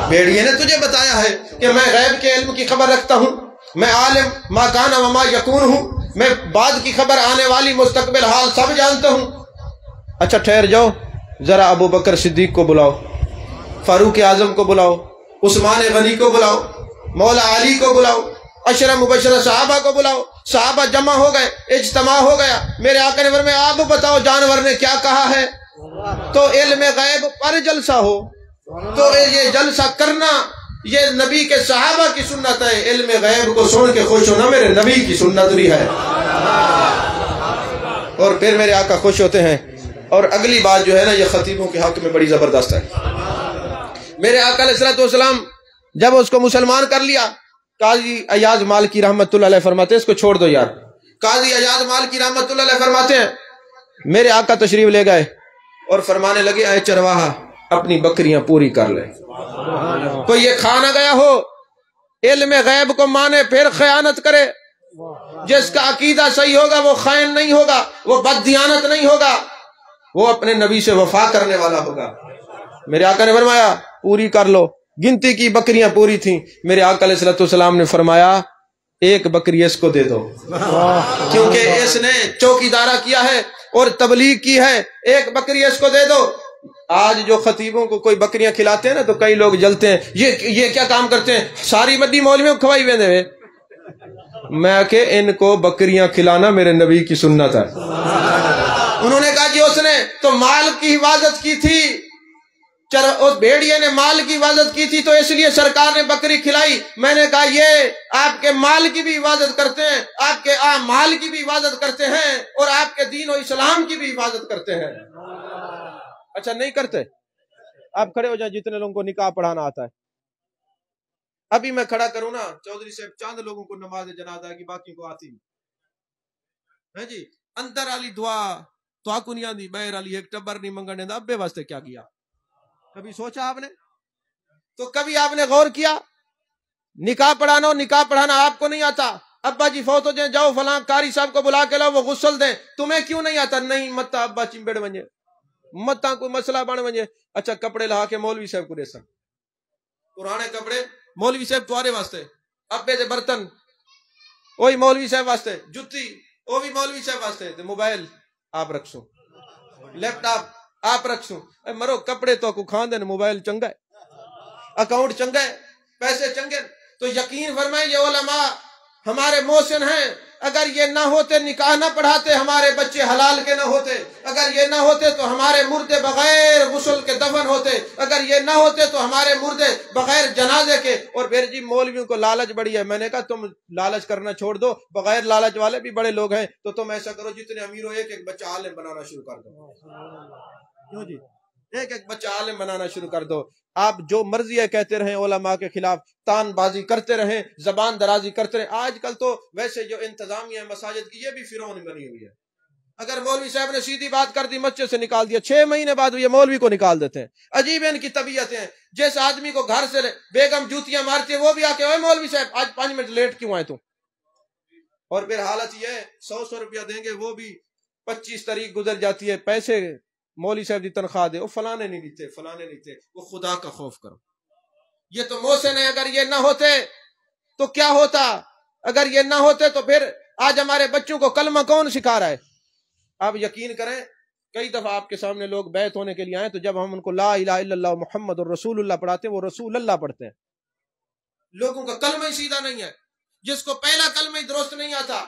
بھیڑیے نے تجھے بتایا ہے کہ میں غیب کے علم کی خبر رکھتا ہوں، میں عالم ما کان و ما یکون ہوں، میں بعد کی خبر آنے والی مستقبل حال سب جانتا ہوں. اچھا ٹھہر جاؤ، ذرا ابو بکر صدیق کو بلاؤ، فاروق اعظم کو بلاؤ، عثمان غنی کو بلاؤ، مولا علی کو بلاؤ، عشرہ مبشرہ صحابہ کو بلاؤ. صحابہ جمع ہو گئے، اجتماع ہو گیا. میرے آقا نے فرمایا آپ بتاؤ جانور نے کیا کہا ہے؟ تو علم غیب پر جلسہ ہو تو یہ جلسہ کرنا یہ نبی کے صحابہ کی سنت ہے. علم غیب کو سن کے خوش ہونا میرے نبی کی سنت بھی ہے. اور پھر میرے آقا خوش ہوتے ہیں. اور اگلی بات جو ہے نا یہ خطیبوں کے حق میں بڑی زبردست ہے. میرے آقا علیہ الصلوۃ والسلام جب اس کو مسلمان کر لیا، قاضی ایاز مالکی رحمت اللہ علیہ فرماتے ہیں اس کو چھوڑ دو یار. قاضی ایاز مالکی رحمت اللہ علیہ فرماتے ہیں میرے آقا تشریف لے گئے اور فرمانے لگے اے چرواہا اپنی بکریاں پوری کر لے. کوئی یہ کھا نہ گیا ہو علم غیب کو مانے پھر خیانت کرے. جس کا عقیدہ صحیح ہوگا وہ خائن نہیں ہوگا، وہ بددیانت نہیں ہوگا، وہ اپنے نبی سے وفا کرنے والا ہوگا. میرے آقا نے فرمایا پوری کر لو. گنتی کی بکریاں پوری تھیں. میرے آقا علیہ الصلوۃ والسلام نے فرمایا ایک بکری اس کو دے دو، کیونکہ اس نے چوکیدارا کیا ہے اور تبلیغ کی ہے. ایک بکری اس کو دے دو. آج جو خطیبوں کو کوئی بکریاں کھلاتے ہیں نا تو کئی لوگ جلتے ہیں، یہ کیا کام کرتے ہیں، ساری مدی مولویوں کو کھوائی ہوئے ہوئے. میں کہ ان کو بکریاں کھلانا میرے نبی کی سنت ہے. انہوں نے کہا جی اس نے تو مال کی حفاظت کی تھی، اس بھیڑیے نے مال کی حفاظت کی تھی تو اس لیے سرکار نے بکری کھلائی. میں نے کہا یہ آپ کے مال کی بھی حفاظت کرتے ہیں، آپ کے مال کی بھی حفاظت کرتے ہیں اور آپ کے دین و اسلام کی بھی حفاظت کرتے ہیں. اچھا نہیں کرتے؟ آپ کھڑے ہو جائیں جتنے لوگوں کو نکاح پڑھانا آتا ہے. ابھی میں کھڑا کروں نا چودھری صاحب چاند لوگوں کو نماز جنازہ کی، باقی کو آتی نہیں جی. اندر والی دعا تو آکو نہیں آتی، بہر والی ایک ٹبر نہیں منگنے دا. ابے واسطے کیا کیا کبھی سوچا آپ نے؟ تو کبھی آپ نے غور کیا نکاح پڑھانا، نکاح پڑھانا آپ کو نہیں آتا، ابا جی فوت ہو جائیں جاؤ فلاں قاری صاحب کو بلا کے لاؤ وہ غسل دیں. تمہیں کیوں نہیں آتا؟ نہیں متا ابا چمبڑ ونجے، متا کوئی مسئلہ بن ونجے. اچھا کپڑے لہا کے مولوی صاحب کو دے سن، پرانے کپڑے مولوی صاحب تمہارے واسطے، ابے دے برتن وہی مولوی صاحب واسطے، جتی وہ بھی مولوی صاحب واسطے، موبائل آپ رکھ سو، لیپ ٹاپ آپ رکھ سو. مرو کپڑے تو کو کھان دے، موبائل چنگا ہے، اکاؤنٹ چنگا ہے، پیسے چنگے. تو یقین فرمائیں یہ علماء ہمارے محسن ہیں. اگر یہ نہ ہوتے نکاح نہ پڑھاتے ہمارے بچے حلال کے نہ ہوتے. اگر یہ نہ ہوتے تو ہمارے مردے بغیر غسل کے دفن ہوتے. اگر یہ نہ ہوتے تو ہمارے مردے بغیر جنازے کے. اور پھر جی مولویوں کو لالچ بڑی ہے. میں نے کہا تم لالچ کرنا چھوڑ دو، بغیر لالچ والے بھی بڑے لوگ ہیں. تو تم ایسا کرو جتنے امیر ہو ایک بچہ عالم بنانا شروع کر دو. کیوں جی ایک بچہ عالم بنانا شروع کر دو. آپ جو مرضی ہے کہتے رہیں، علماء کے خلاف تان بازی کرتے رہیں، زبان درازی کرتے رہیں. آج کل تو ویسے جو انتظامیہ مساجد کی یہ بھی فرعون بنی ہوئی ہے. اگر مولوی صاحب نے سیدھی بات کر دی مسجد سے نکال دیا، 6 مہینے بعد یہ مولوی کو نکال دیتے ہیں۔ عجیب ہے ان کی طبیعتیں ہیں۔ جس آدمی کو گھر سے بیگم جوتیاں مارتی ہے وہ بھی آ کے اوے مولوی صاحب آج 5 منٹ لیٹ کیوں آئے تم؟ اور پھر حالت یہ ہے 100 روپیہ دیں گے، وہ بھی 25 تاریخ گزر جاتی ہے، پیسے مولوی صاحب کی تنخواہ دے، وہ فلانے نہیں دیتے، فلانے نہیں دیتے۔ وہ خدا کا خوف کرو، یہ تو محسن ہے، اگر یہ نہ ہوتے تو کیا ہوتا؟ اگر یہ نہ ہوتے تو پھر آج ہمارے بچوں کو کلمہ کون سکھا رہا ہے؟ آپ یقین کریں کئی دفعہ آپ کے سامنے لوگ بیعت ہونے کے لیے آئے تو جب ہم ان کو لا الہ الا اللہ محمد الرسول اللہ پڑھاتے ہیں وہ رسول اللہ پڑھتے ہیں۔ لوگوں کا کلمہ ہی سیدھا نہیں ہے، جس کو پہلا کلمہ ہی درست نہیں آتا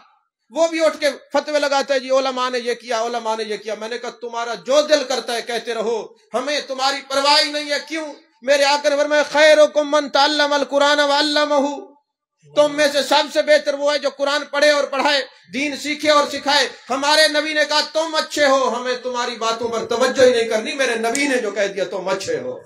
وہ بھی اٹھ کے فتوے لگاتا ہے جی علماء نے یہ کیا، علماء نے یہ کیا۔ میں نے کہا تمہارا جو دل کرتا ہے کہتے رہو، ہمیں تمہاری پرواہ نہیں ہے۔ کیوں؟ میرے آقا نے فرمایا خیرکم من تعلم القرآن وعلمہ، تم میں سے سب سے بہتر وہ ہے جو قرآن پڑھے اور پڑھائے، دین سیکھے اور سکھائے۔ ہمارے نبی نے کہا تم اچھے ہو، ہمیں تمہاری باتوں پر توجہ ہی نہیں کرنی، میرے نبی نے جو کہہ دیا تم اچھے ہو۔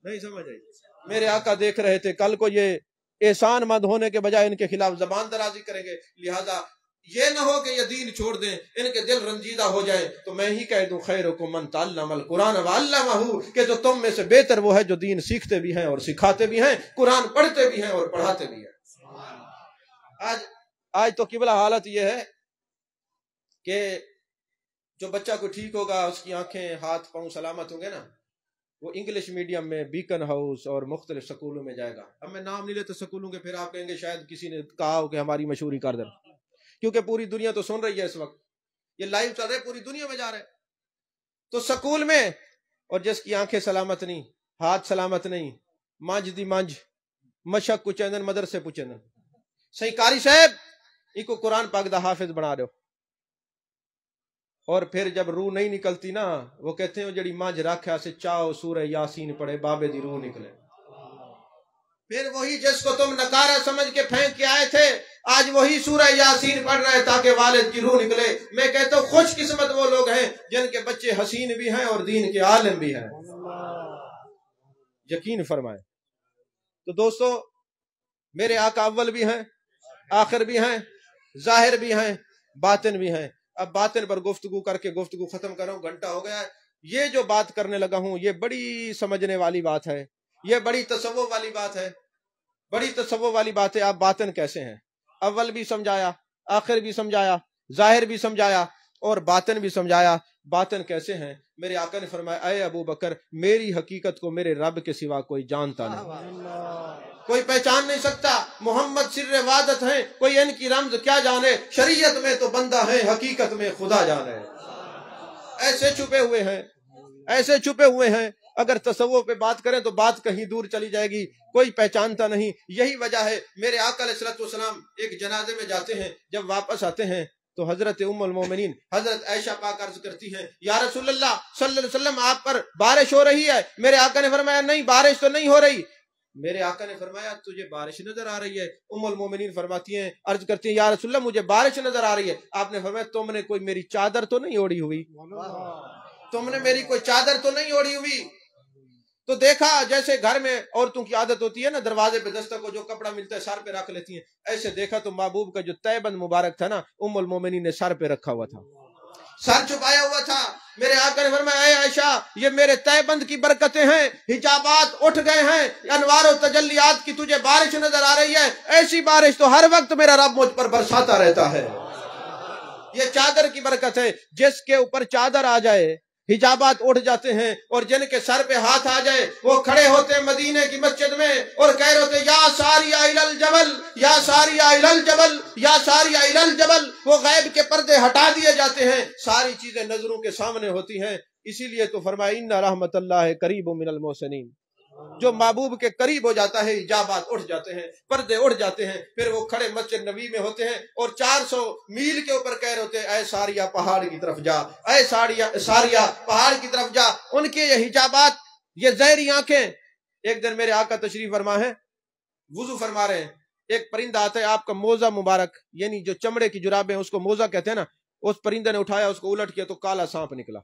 نہیں سمجھ آئی؟ میرے آقا دیکھ رہے تھے کل کو یہ احسان مند ہونے کے بجائے ان کے خلاف زبان درازی کریں گے، لہذا یہ نہ ہو کہ یہ دین چھوڑ دیں، ان کے دل رنجیدہ ہو جائیں، تو میں ہی کہہ دوں خیرکم من تعلم القرآن وعلمہ، کہ جو تم میں سے بہتر وہ ہے جو دین سیکھتے بھی ہیں اور سکھاتے بھی ہیں، قرآن پڑھتے بھی ہیں اور پڑھاتے بھی ہیں۔ آج تو قبلہ حالت یہ ہے کہ جو بچہ کو ٹھیک ہوگا اس کی آنکھیں ہاتھ پاؤں سلامت ہوں گے نا، وہ انگلش میڈیم میں بیکن ہاؤس اور مختلف سکولوں میں جائے گا۔ اب میں نام نہیں لیتے سکولوں کے، پھر آپ کہیں گے شاید کسی نے کہا ہو کہ ہماری مشہوری کر دیں، کیونکہ پوری دنیا تو سن رہی ہے اس وقت، یہ لائیو چل رہے پوری دنیا میں جا رہے۔ تو سکول میں، اور جس کی آنکھیں سلامت نہیں، ہاتھ سلامت نہیں، مانج دی مانج مشک کچندن مدرسے پچندن، صحیح قاری صاحب ان کو قرآن پاک دا حافظ بنا دو، اور پھر جب روح نہیں نکلتی نا، وہ کہتے ہیں جڑی مانج رکھا سے چاہو سورہ یاسین پڑھے بابے دی روح نکلے۔ پھر وہی جس کو تم نکارہ سمجھ کے پھینک کے آئے تھے آج وہی سورہ یاسین پڑھ رہے تاکہ والد کی روح نکلے۔ میں کہتا ہوں خوش قسمت وہ لوگ ہیں جن کے بچے حسین بھی ہیں اور دین کے عالم بھی ہیں، یقین فرمائیں۔ تو دوستو میرے آقا اول بھی ہیں، آخر بھی ہیں، ظاہر بھی ہیں، باطن بھی ہیں۔ اب باطن پر گفتگو کر کے گفتگو ختم کروں، گھنٹہ ہو گیا ہے۔ یہ جو بات کرنے لگا ہوں یہ بڑی سمجھنے والی بات ہے، یہ بڑی تصور والی بات ہے، بڑی تصور والی بات ہے۔ آپ باطن کیسے ہیں؟ اول بھی سمجھایا، آخر بھی سمجھایا، ظاہر بھی سمجھایا اور باطن بھی سمجھایا۔ باطن کیسے ہیں؟ میرے آقا نے فرمایا اے ابو بکر میری حقیقت کو میرے رب کے سوا کوئی جانتا نہیں، کوئی پہچان نہیں سکتا۔ محمد سر وحدت ہیں، کوئی ان کی رمز کیا جانے، شریعت میں تو بندہ ہے، حقیقت میں خدا جانے۔ ایسے چھپے ہوئے ہیں، ایسے چھپے ہوئے ہیں، اگر تصوف پہ بات کریں تو بات کہیں دور چلی جائے گی، کوئی پہچانتا نہیں۔ یہی وجہ ہے میرے آقا علیہ الصلوۃ والسلام ایک جنازے میں جاتے ہیں، جب واپس آتے ہیں تو حضرت ام المومنین حضرت عائشہ پاک عرض کرتی ہیں یا رسول اللہ صلی اللہ علیہ وسلم آپ پر بارش ہو رہی ہے؟ میرے آقا نے فرمایا نہیں بارش تو نہیں ہو رہی۔ میرے آقا نے فرمایا تجھے بارش نظر آ رہی ہے؟ ام المومنین فرماتی ہیں عرض کرتی ہیں یا رسول اللہ مجھے بارش نظر آ رہی ہے۔ آپ نے فرمایا تم نے کوئی میری چادر تو نہیں اوڑھی ہوئی، تم نے میری کوئی چادر تو نہیں اوڑھی ہوئی؟ تو دیکھا جیسے گھر میں عورتوں کی عادت ہوتی ہے نا، دروازے پہ دستک کو جو کپڑا ملتا ہے سر پہ رکھ لیتی ہیں، ایسے دیکھا تو محبوب کا جو تہبند مبارک تھا نا ام المومنین نے سر پہ رکھا ہوا تھا، سر چھپایا ہوا تھا۔ میرے آقا نے فرمایا اے عائشہ یہ میرے تہبند کی برکتیں ہیں، حجابات اٹھ گئے ہیں، انوار و تجلیات کی تجھے بارش نظر آ رہی ہے، ایسی بارش تو ہر وقت میرا رب مجھ پر برساتا رہتا ہے۔ یہ چادر کی برکت ہے، جس کے اوپر چادر آ جائے حجابات اٹھ جاتے ہیں، اور جن کے سر پہ ہاتھ آ جائے وہ کھڑے ہوتے ہیں مدینے کی مسجد میں اور کہہ رہے ہوتے یا ساریہ الی الجبل یا ساریہ الی الجبل یا ساریہ الی الجبل۔ وہ غیب کے پردے ہٹا دیے جاتے ہیں، ساری چیزیں نظروں کے سامنے ہوتی ہیں۔ اسی لیے تو فرمایا ان رحمت اللہ قریب من المحسنین، جو محبوب کے قریب ہو جاتا ہے حجابات اٹھ جاتے ہیں، پردے اٹھ جاتے ہیں، پھر وہ کھڑے مسجد نبی میں ہوتے ہیں اور 400 میل کے اوپر کہہ رہے ہوتے ہیں اے ساریہ پہاڑ کی طرف جا، اے ساریہ پہاڑ کی طرف جا۔ ان کے یہ حجابات، یہ زہری آنکھیں۔ ایک دن میرے آقا تشریف فرما ہے، وضو فرما رہے ہیں، ایک پرندہ آتا ہے آپ کا موزہ مبارک، یعنی جو چمڑے کی جرابیں اس کو موزہ کہتے ہیں نا، اس پرندے نے اٹھایا، اس کو الٹ کیا تو کالا سانپ نکلا۔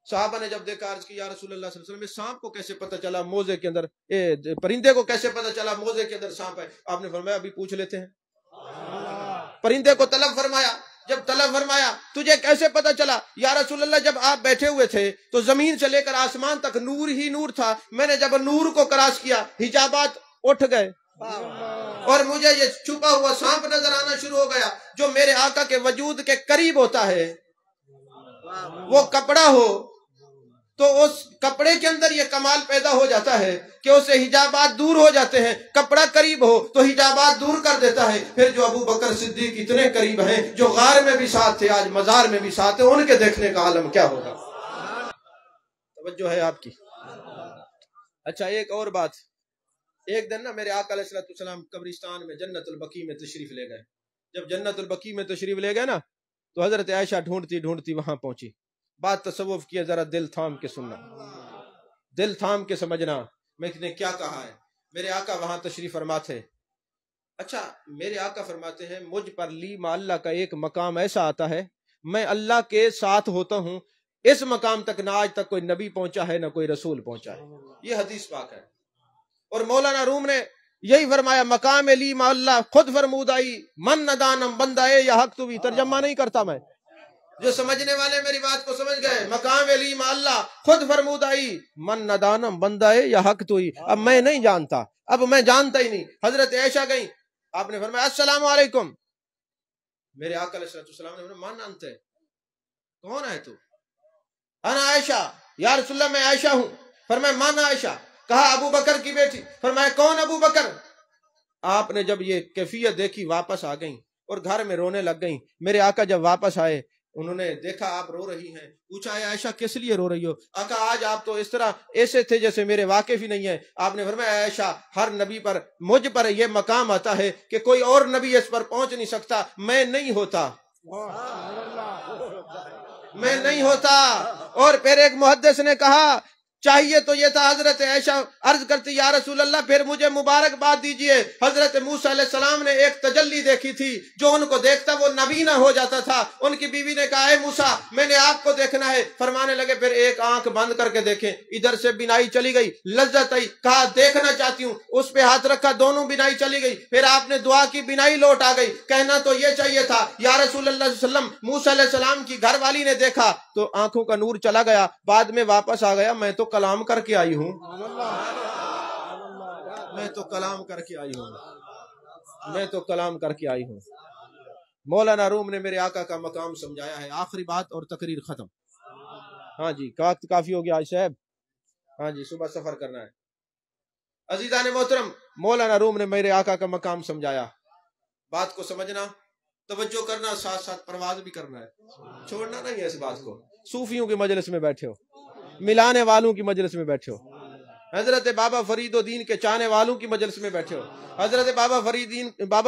صحابہ نے جب دیکھا عرض کی یا رسول اللہ صلی اللہ علیہ وسلم سانپ کو کیسے پتہ چلا موزے کے اندر، پرندے کو کیسے پتہ چلا موزے کے اندر سانپ ہے؟ آپ نے فرمایا ابھی پوچھ لیتے ہیں۔ پرندے کو طلب فرمایا، جب طلب فرمایا تجھے کیسے پتا چلا؟ یا رسول اللہ جب آپ بیٹھے ہوئے تھے تو زمین سے لے کر آسمان تک نور ہی نور تھا، میں نے جب نور کو کراس کیا حجابات اٹھ گئے اور مجھے یہ چھپا ہوا سانپ نظر آنا شروع ہو گیا جو میرے آقا کے وجود کے قریب ہوتا ہے۔ وہ کپڑا ہو تو اس کپڑے کے اندر یہ کمال پیدا ہو جاتا ہے کہ اس سے حجابات دور ہو جاتے ہیں، کپڑا قریب ہو تو حجابات دور کر دیتا ہے۔ پھر جو ابو بکر صدیق اتنے قریب ہیں، جو غار میں بھی ساتھ تھے، آج مزار میں بھی ساتھ ہیں، ان کے دیکھنے کا عالم کیا ہوگا؟ توجہ ہے آپ کی؟ اچھا ایک اور بات، ایک دن نا میرے آقا علیہ السلام قبرستان میں جنت البقیع میں تشریف لے گئے۔ جب جنت البقیع میں تشریف لے گئے نا تو حضرت عائشہ ڈھونڈتی ڈھونڈتی وہاں پہنچی۔ بات تصوف کی، ذرا دل تھام کے سننا، دل تھام کے سمجھنا میں نے کیا کہا ہے۔ میرے آقا وہاں تشریف فرما تھے۔ اچھا میرے آقا فرماتے ہیں مجھ پر لی ما اللہ کا ایک مقام ایسا آتا ہے، میں اللہ کے ساتھ ہوتا ہوں، اس مقام تک نہ آج تک کوئی نبی پہنچا ہے نہ کوئی رسول پہنچا ہے۔ یہ حدیث پاک ہے۔ اور مولانا روم نے یہی فرمایا مقام لی ما اللہ خود فرمودائی من ندانم بندائے یا حق تو بھی، ترجمہ نہیں کرتا میں، جو سمجھنے والے میری بات کو سمجھ گئے۔ مقام لی ما اللہ خود فرمودائی من ندانم بندائے یا حق تو ہی، اب میں نہیں جانتا، اب میں جانتا ہی نہیں۔ حضرت عائشہ گئی، آپ نے فرمایا السلام علیکم۔ میرے آقا علیہ السلام نے فرمایا من انت، کون ہے تو؟ انا عائشہ، یا رسول اللہ میں عائشہ ہوں۔ فرمایا من عائشہ، کہا ابو بکر کی بیٹی۔ فرمایا کون ابو بکر؟ آپ نے جب یہ کیفیت دیکھی واپس آ گئیں اور گھر میں رونے لگ گئیں۔ میرے آقا جب واپس آئے انہوں نے دیکھا آپ رو رہی ہیں، پوچھا اے عائشہ کس لیے رو رہی ہو؟ آقا آج آپ تو اس طرح ایسے تھے جیسے میرے واقف ہی نہیں ہے۔ آپ نے فرمایا عائشہ ہر نبی پر مجھ پر یہ مقام آتا ہے کہ کوئی اور نبی اس پر پہنچ نہیں سکتا، میں نہیں ہوتا، میں نہیں ہوتا۔ اور پھر ایک محدث نے کہا چاہیے تو یہ تھا، حضرت عائشہ عرض کرتی یا رسول اللہ پھر مجھے مبارکباد دیجئے، حضرت موسیٰ علیہ السلام نے ایک تجلی دیکھی تھی، جو ان کو دیکھتا وہ نبی نہ ہو جاتا تھا۔ ان کی بیوی نے کہا اے موسیٰ میں نے آپ کو دیکھنا ہے۔ فرمانے لگے پھر ایک آنکھ بند کر کے دیکھیں، ادھر سے بینائی چلی گئی، لذت آئی، کہا دیکھنا چاہتی ہوں، اس پہ ہاتھ رکھا، دونوں بینائی چلی گئی۔ پھر آپ نے دعا کی، بینائی لوٹ آ گئی۔ کہنا تو یہ چاہیے تھا یا رسول اللہ صلی اللہ علیہ وسلم موسیٰ علیہ السلام کی گھر والی نے دیکھا تو آنکھوں کا نور چلا گیا، بعد میں واپس آ گیا، میں تو کلام کر کے آئی ہوں، میں تو کلام کر کے آئی ہوں، میں تو کلام کر کے آئی ہوں۔ مولانا روم نے میرے آقا کا مقام سمجھایا ہے۔ آخری بات اور تقریر ختم۔ ہاں جی وقت کافی ہو گیا آج صاحب، ہاں جی صبح سفر کرنا ہے۔ عزیزان محترم مولانا روم نے میرے آقا کا مقام سمجھایا۔ بات کو سمجھنا، توجہ کرنا، ساتھ ساتھ پرواز بھی کرنا ہے، چھوڑنا نہیں ہے اس بات کو۔ صوفیوں کی مجلس میں بیٹھے ہو، ملانے والوں کی مجلس میں بیٹھے ہو، حضرت بابا فرید الدین کے چاہنے والوں کی مجلس میں بیٹھے ہو۔ حضرت بابا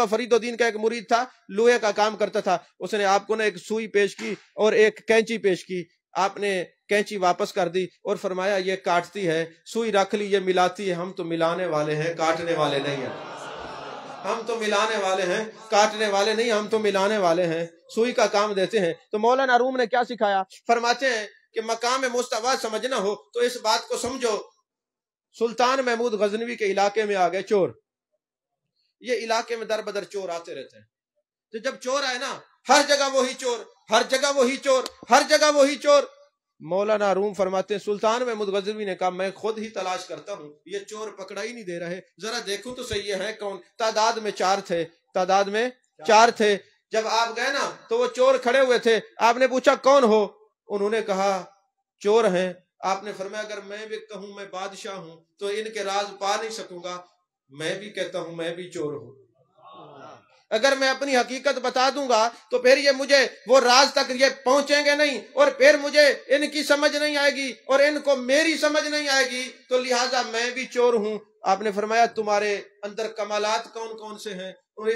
فرید الدین کا ایک مرید تھا، لوہے کا کام کرتا تھا، اس نے آپ کو ایک سوئی پیش کی اور ایک کینچی پیش کی۔ آپ نے کینچی واپس کر دی اور فرمایا یہ کاٹتی ہے، سوئی رکھ لی، یہ ملاتی ہے، ہم تو ملانے والے ہیں کاٹنے والے نہیں ہیں، ہم تو ملانے والے ہیں کاٹنے والے نہیں، ہم تو ملانے والے ہیں، سوئی کا کام دیتے ہیں۔ تو مولانا روم نے کیا سکھایا؟ فرماتے ہیں کہ مقام مصطفیٰ سمجھنا ہو تو اس بات کو سمجھو، سلطان محمود غزنوی کے علاقے میں آ گئے چور، یہ علاقے میں در بدر چور آتے رہتے ہیں، تو جب چور آئے نا ہر جگہ وہی چور، ہر جگہ وہی چور، ہر جگہ وہی چور۔ مولانا روم فرماتے ہیں سلطان محمود غزنوی نے کہا میں خود ہی تلاش کرتا ہوں، یہ چور پکڑا ہی نہیں دے رہے، ذرا دیکھوں تو صحیح یہ ہے کون۔ تعداد میں 4 تھے، تعداد میں 4 تھے۔ جب آپ گئے نا تو وہ چور کھڑے ہوئے تھے، آپ نے پوچھا کون ہو؟ انہوں نے کہا چور ہیں۔ آپ نے فرمایا اگر میں بھی کہوں میں بادشاہ ہوں تو ان کے راز پا نہیں سکوں گا، میں بھی کہتا ہوں میں بھی چور ہوں، اگر میں اپنی حقیقت بتا دوں گا تو پھر یہ مجھے وہ راز تک یہ پہنچیں گے نہیں، اور پھر مجھے ان کی سمجھ نہیں آئے گی اور ان کو میری سمجھ نہیں آئے گی، تو لہٰذا میں بھی چور ہوں۔ آپ نے فرمایا تمہارے اندر کمالات کون کون سے ہیں؟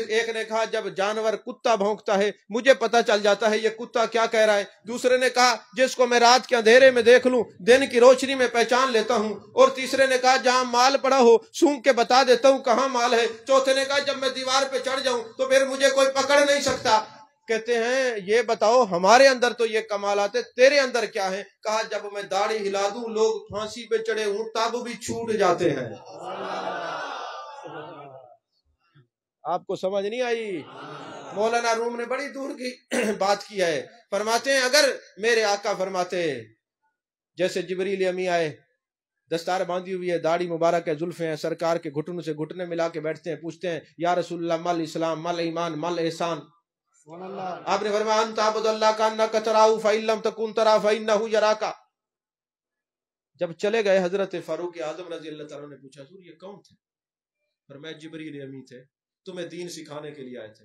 ایک نے کہا جب جانور کتا بھونکتا ہے مجھے پتا چل جاتا ہے یہ کتا کیا کہہ رہا ہے۔ دوسرے نے کہا جس کو میں رات کے اندھیرے میں دیکھ لوں دن کی روشنی میں پہچان لیتا ہوں۔ اور تیسرے نے کہا جہاں مال پڑا ہو سونگ کے بتا دیتا ہوں کہاں مال ہے۔ چوتھے نے کہا جب میں دیوار پہ چڑھ جاؤں تو پھر مجھے کوئی پکڑ نہیں سکتا۔ کہتے ہیں یہ بتاؤ ہمارے اندر تو یہ کمالات ہے، تیرے اندر کیا ہے؟ کہا جب میں داڑھی ہلا دوں لوگ پھانسی پہ چڑھے ہوں تب بھی چھوٹ جاتے ہیں۔ آپ کو سمجھ نہیں آئی؟ مولانا روم نے بڑی دور کی بات کی ہے. فرماتے ہیں اگر میرے آقا فرماتے جیسے جبریل امی آئے، دستار باندھی ہوئی ہے، داڑھی مبارک ہے، زلفیں ہیں، سرکار کے گھٹنوں سے گھٹنے ملا کے بیٹھتے ہیں، پوچھتے ہیں یا رسول اللہ مل اسلام، مل ایمان، مل احسان. آپ نے فرمایا انت عبد اللہ کا انک تراہ فإن لم تکن تراہ فإنہ یراک. جب چلے گئے حضرت فاروق اعظم رضی اللہ تعالیٰ نے پوچھا حضور یہ کون تھے؟ فرمایا جبریل امی تھے، تمہیں دین سکھانے کے لیے آئے تھے.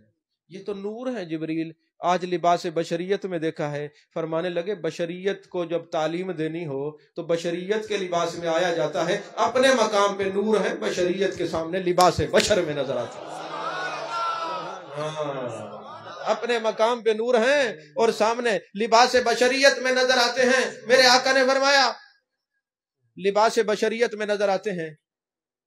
یہ تو نور ہے جبریل. آج لباس بشریت میں دیکھا ہے، فرمانے لگے بشریت کو جب تعلیم دینی ہو تو بشریت کے لباس میں آیا جاتا ہے، اپنے مقام پہ نور ہے، بشریت کے سامنے لباس بشر میں نظر آتا ہے. اپنے مقام پہ نور ہیں اور سامنے لباس بشریت میں نظر آتے ہیں. میرے آقا نے فرمایا لباس بشریت میں نظر آتے ہیں،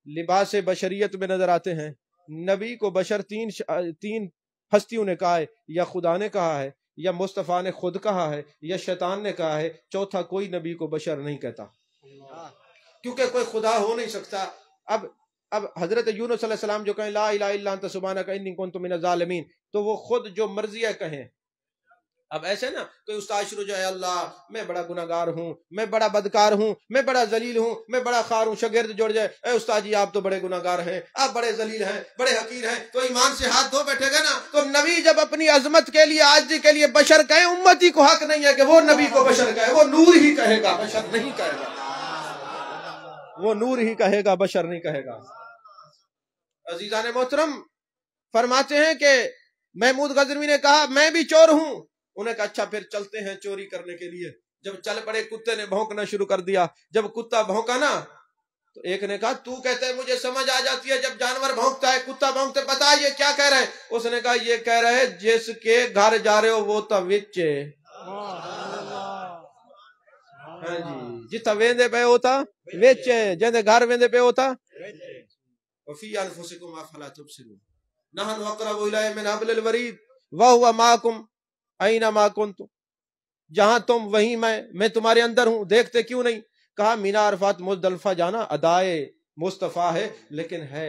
لباس بشریت میں نظر آتے ہیں. نبی کو بشر تین ہستیوں نے کہا ہے، یا خدا نے کہا ہے، یا مصطفیٰ نے خود کہا ہے، یا شیطان نے کہا ہے. چوتھا کوئی نبی کو بشر نہیں کہتا، کیونکہ کوئی خدا ہو نہیں سکتا. اب حضرت یونس علیہ السلام جو کہیں لا الہ الا انت سبحانک انی کنت من الظالمین، تو وہ خود جو مرضی ہے کہیں. اب ایسے نا کوئی استاد شروع جائے اللہ میں بڑا گناہگار ہوں، میں بڑا بدکار ہوں، میں بڑا ذلیل ہوں، میں بڑا خار ہوں. شاگرد جوڑ جائے اے استاد جی آپ تو بڑے گناہگار ہیں، آپ بڑے ذلیل ہیں، بڑے حقیر ہیں، تو ایمان سے ہاتھ دھو بیٹھے گا نا. تو نبی جب اپنی عظمت کے لیے عاجزی کے لیے بشر کہے، امتی کو حق نہیں ہے کہ وہ نبی کو بشر کہے. وہ نور ہی کہے گا، بشر نہیں کہے گا. وہ نور ہی کہے گا، بشر نہیں کہے گا. عزیزان محترم فرماتے ہیں کہ محمود غزنوی نے کہا میں بھی چور ہوں. انہیں کہا اچھا پھر چلتے ہیں چوری کرنے کے لیے. جب چل پڑے کتے نے بھونکنا شروع کر دیا. جب کتا بھونکا نا تو ایک نے کہا تو کہتا ہے مجھے سمجھ آ جاتی ہے جب جانور بھونکتا ہے، کتا بھونکتا ہے، بتا یہ کیا کہہ رہے ہیں؟ اس نے کہا یہ کہہ رہے ہیں جس کے گھر جا رہے ہو وہ تا وچ ہے. ہاں جی جتا ویندے پہ ہوتا وچ ہے، جندے گھر ویندے پہ ہوتا. وفی انفسکم افلا تبصرون نحن اقرب الیہ من حبل الورید وہو معکم اینما کنتم. جہاں تم وہیں میں تمہارے اندر ہوں، دیکھتے کیوں نہیں؟ کہا مینا عرفات مزدلفہ جانا ادائے مصطفیٰ ہے، لیکن ہے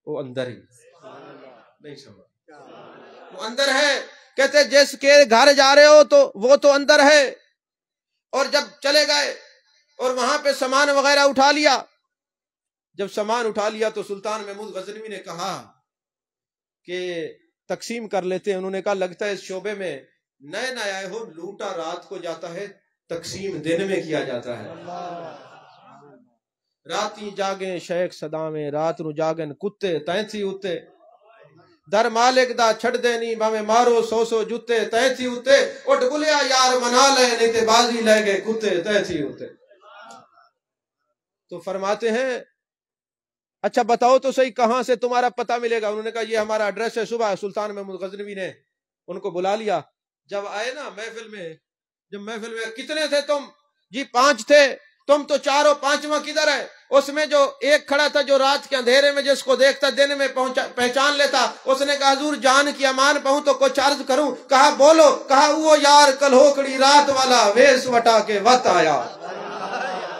وہ اندر ہی نہیں سمجھ، وہ اندر ہے. کہتے جس کے گھر جا رہے ہو تو وہ تو اندر ہے. اور جب چلے گئے اور وہاں پہ سامان وغیرہ اٹھا لیا، جب سامان اٹھا لیا تو سلطان محمود غزنوی نے کہا کہ تقسیم کر لیتے ہیں. انہوں نے کہا لگتا ہے اس شعبے میں نئے نئے آئے ہو، لوٹا رات کو جاتا ہے، تقسیم دن میں کیا جاتا ہے. راتی جاگیں شیخ صدامیں، رات نو جاگن کتے تینسی اتے، در مالک دا چھڑ دینی باویں مارو سو سو جتے تینسی اتے. اٹھ بلیا یار منا لے نہیں تے بازی لے گئے کتے تینسی اتے. تو فرماتے ہیں اچھا بتاؤ تو صحیح کہاں سے تمہارا پتہ ملے گا؟ انہوں نے کہا یہ ہمارا ایڈریس ہے. صبح سلطان محمود غزنوی نے ان کو بلا لیا. جب آئے نا محفل میں، جب محفل میں کتنے تھے تم؟ جی 5 تھے. تم تو 4 ہو، 5واں کدھر ہے؟ اس میں جو ایک کھڑا تھا جو رات کے اندھیرے میں جس کو دیکھتا دن میں پہچان لیتا. اس نے کہا حضور جان کی امان پہوں تو کچھ عرض کروں. کہا بولو. کہا وہ یار کل ہوکڑی رات والا ویس وٹا کے وط آیا.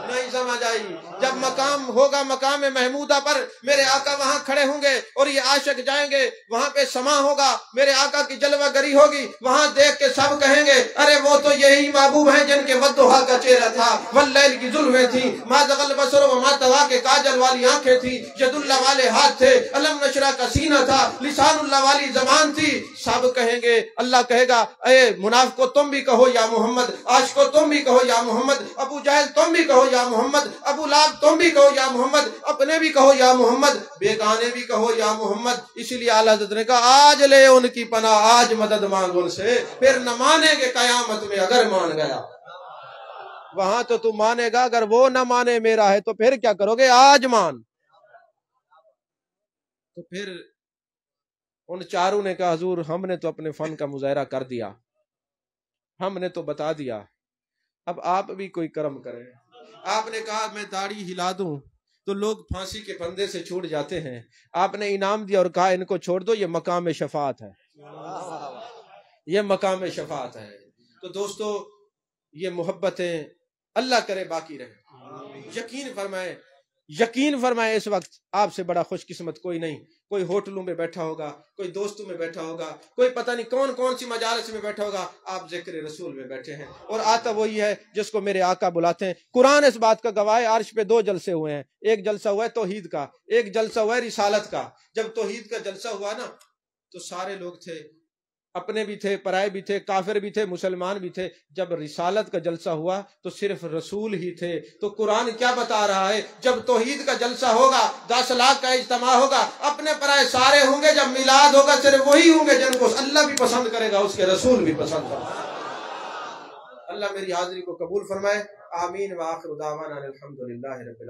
نہیں سمجھ آئی؟ جب مقام ہوگا مقام محمودہ پر، میرے آقا وہاں کھڑے ہوں گے اور یہ عاشق جائیں گے، وہاں پہ سما ہوگا، میرے آقا کی جلوہ گری ہوگی، وہاں دیکھ کے سب کہیں گے ارے وہ تو یہی محبوب ہیں جن کے ودھا کا چہرہ تھا، واللیل کی زلفیں تھیں، ما ذغل بصر وما طغیٰ کے کاجل والی آنکھیں تھیں، ید اللہ والے ہاتھ تھے، علم نشرہ کا سینہ تھا، لسان اللہ والی زبان تھی. سب کہیں گے، اللہ کہے گا اے منافقو تم بھی کہو یا محمد، عاشقو تم بھی کہو یا محمد، ابو جہل تم بھی کہو یا محمد، ابو لہب تم بھی کہو یا محمد، اپنے بھی کہو یا محمد، بیگانے بھی کہو یا محمد. اسی لیے اعلیٰ حضرت نے کہا آج لے ان کی پناہ، آج مدد مانگ ان سے، پھر نہ مانے گے قیامت میں اگر مان گیا. وہاں تو تم مانے گا، اگر وہ نہ مانے میرا ہے تو پھر کیا کرو گے؟ آج مان. تو پھر ان چاروں نے کہا حضور ہم نے تو اپنے فن کا مظاہرہ کر دیا، ہم نے تو بتا دیا، اب آپ بھی کوئی کرم کریں. آپ نے کہا میں داڑھی ہلا دوں تو لوگ پھانسی کے پھندے سے چھوٹ جاتے ہیں. آپ نے انعام دیا اور کہا ان کو چھوڑ دو، یہ مقام شفاعت ہے، یہ مقام شفاعت ہے. تو دوستو یہ محبتیں اللہ کرے باقی رہے. یقین فرمائیں یقین فرمائے اس وقت آپ سے بڑا خوش قسمت کوئی نہیں. کوئی ہوٹلوں میں بیٹھا ہوگا، کوئی دوستوں میں بیٹھا ہوگا، کوئی پتہ نہیں کون کون سی مجالس میں بیٹھا ہوگا، آپ ذکر رسول میں بیٹھے ہیں. اور آتا وہی ہے جس کو میرے آقا بلاتے ہیں. قرآن اس بات کا گواہ ہے. عرش پہ 2 جلسے ہوئے ہیں. ایک جلسہ ہوا ہے توحید کا، ایک جلسہ ہوا ہے رسالت کا. جب توحید کا جلسہ ہوا نا تو سارے لوگ تھے، اپنے بھی تھے، پرائے بھی تھے، کافر بھی تھے، مسلمان بھی تھے. جب رسالت کا جلسہ ہوا تو صرف رسول ہی تھے. تو قرآن کیا بتا رہا ہے؟ جب توحید کا جلسہ ہوگا، 10 لاکھ کا اجتماع ہوگا، اپنے پرائے سارے ہوں گے. جب میلاد ہوگا صرف وہی ہوں گے جن کو اللہ بھی پسند کرے گا، اس کے رسول بھی پسند کرے گا. اللہ میری حاضری کو قبول فرمائے. آمین. وآخر دعوانا الحمدللہ رب العالمین.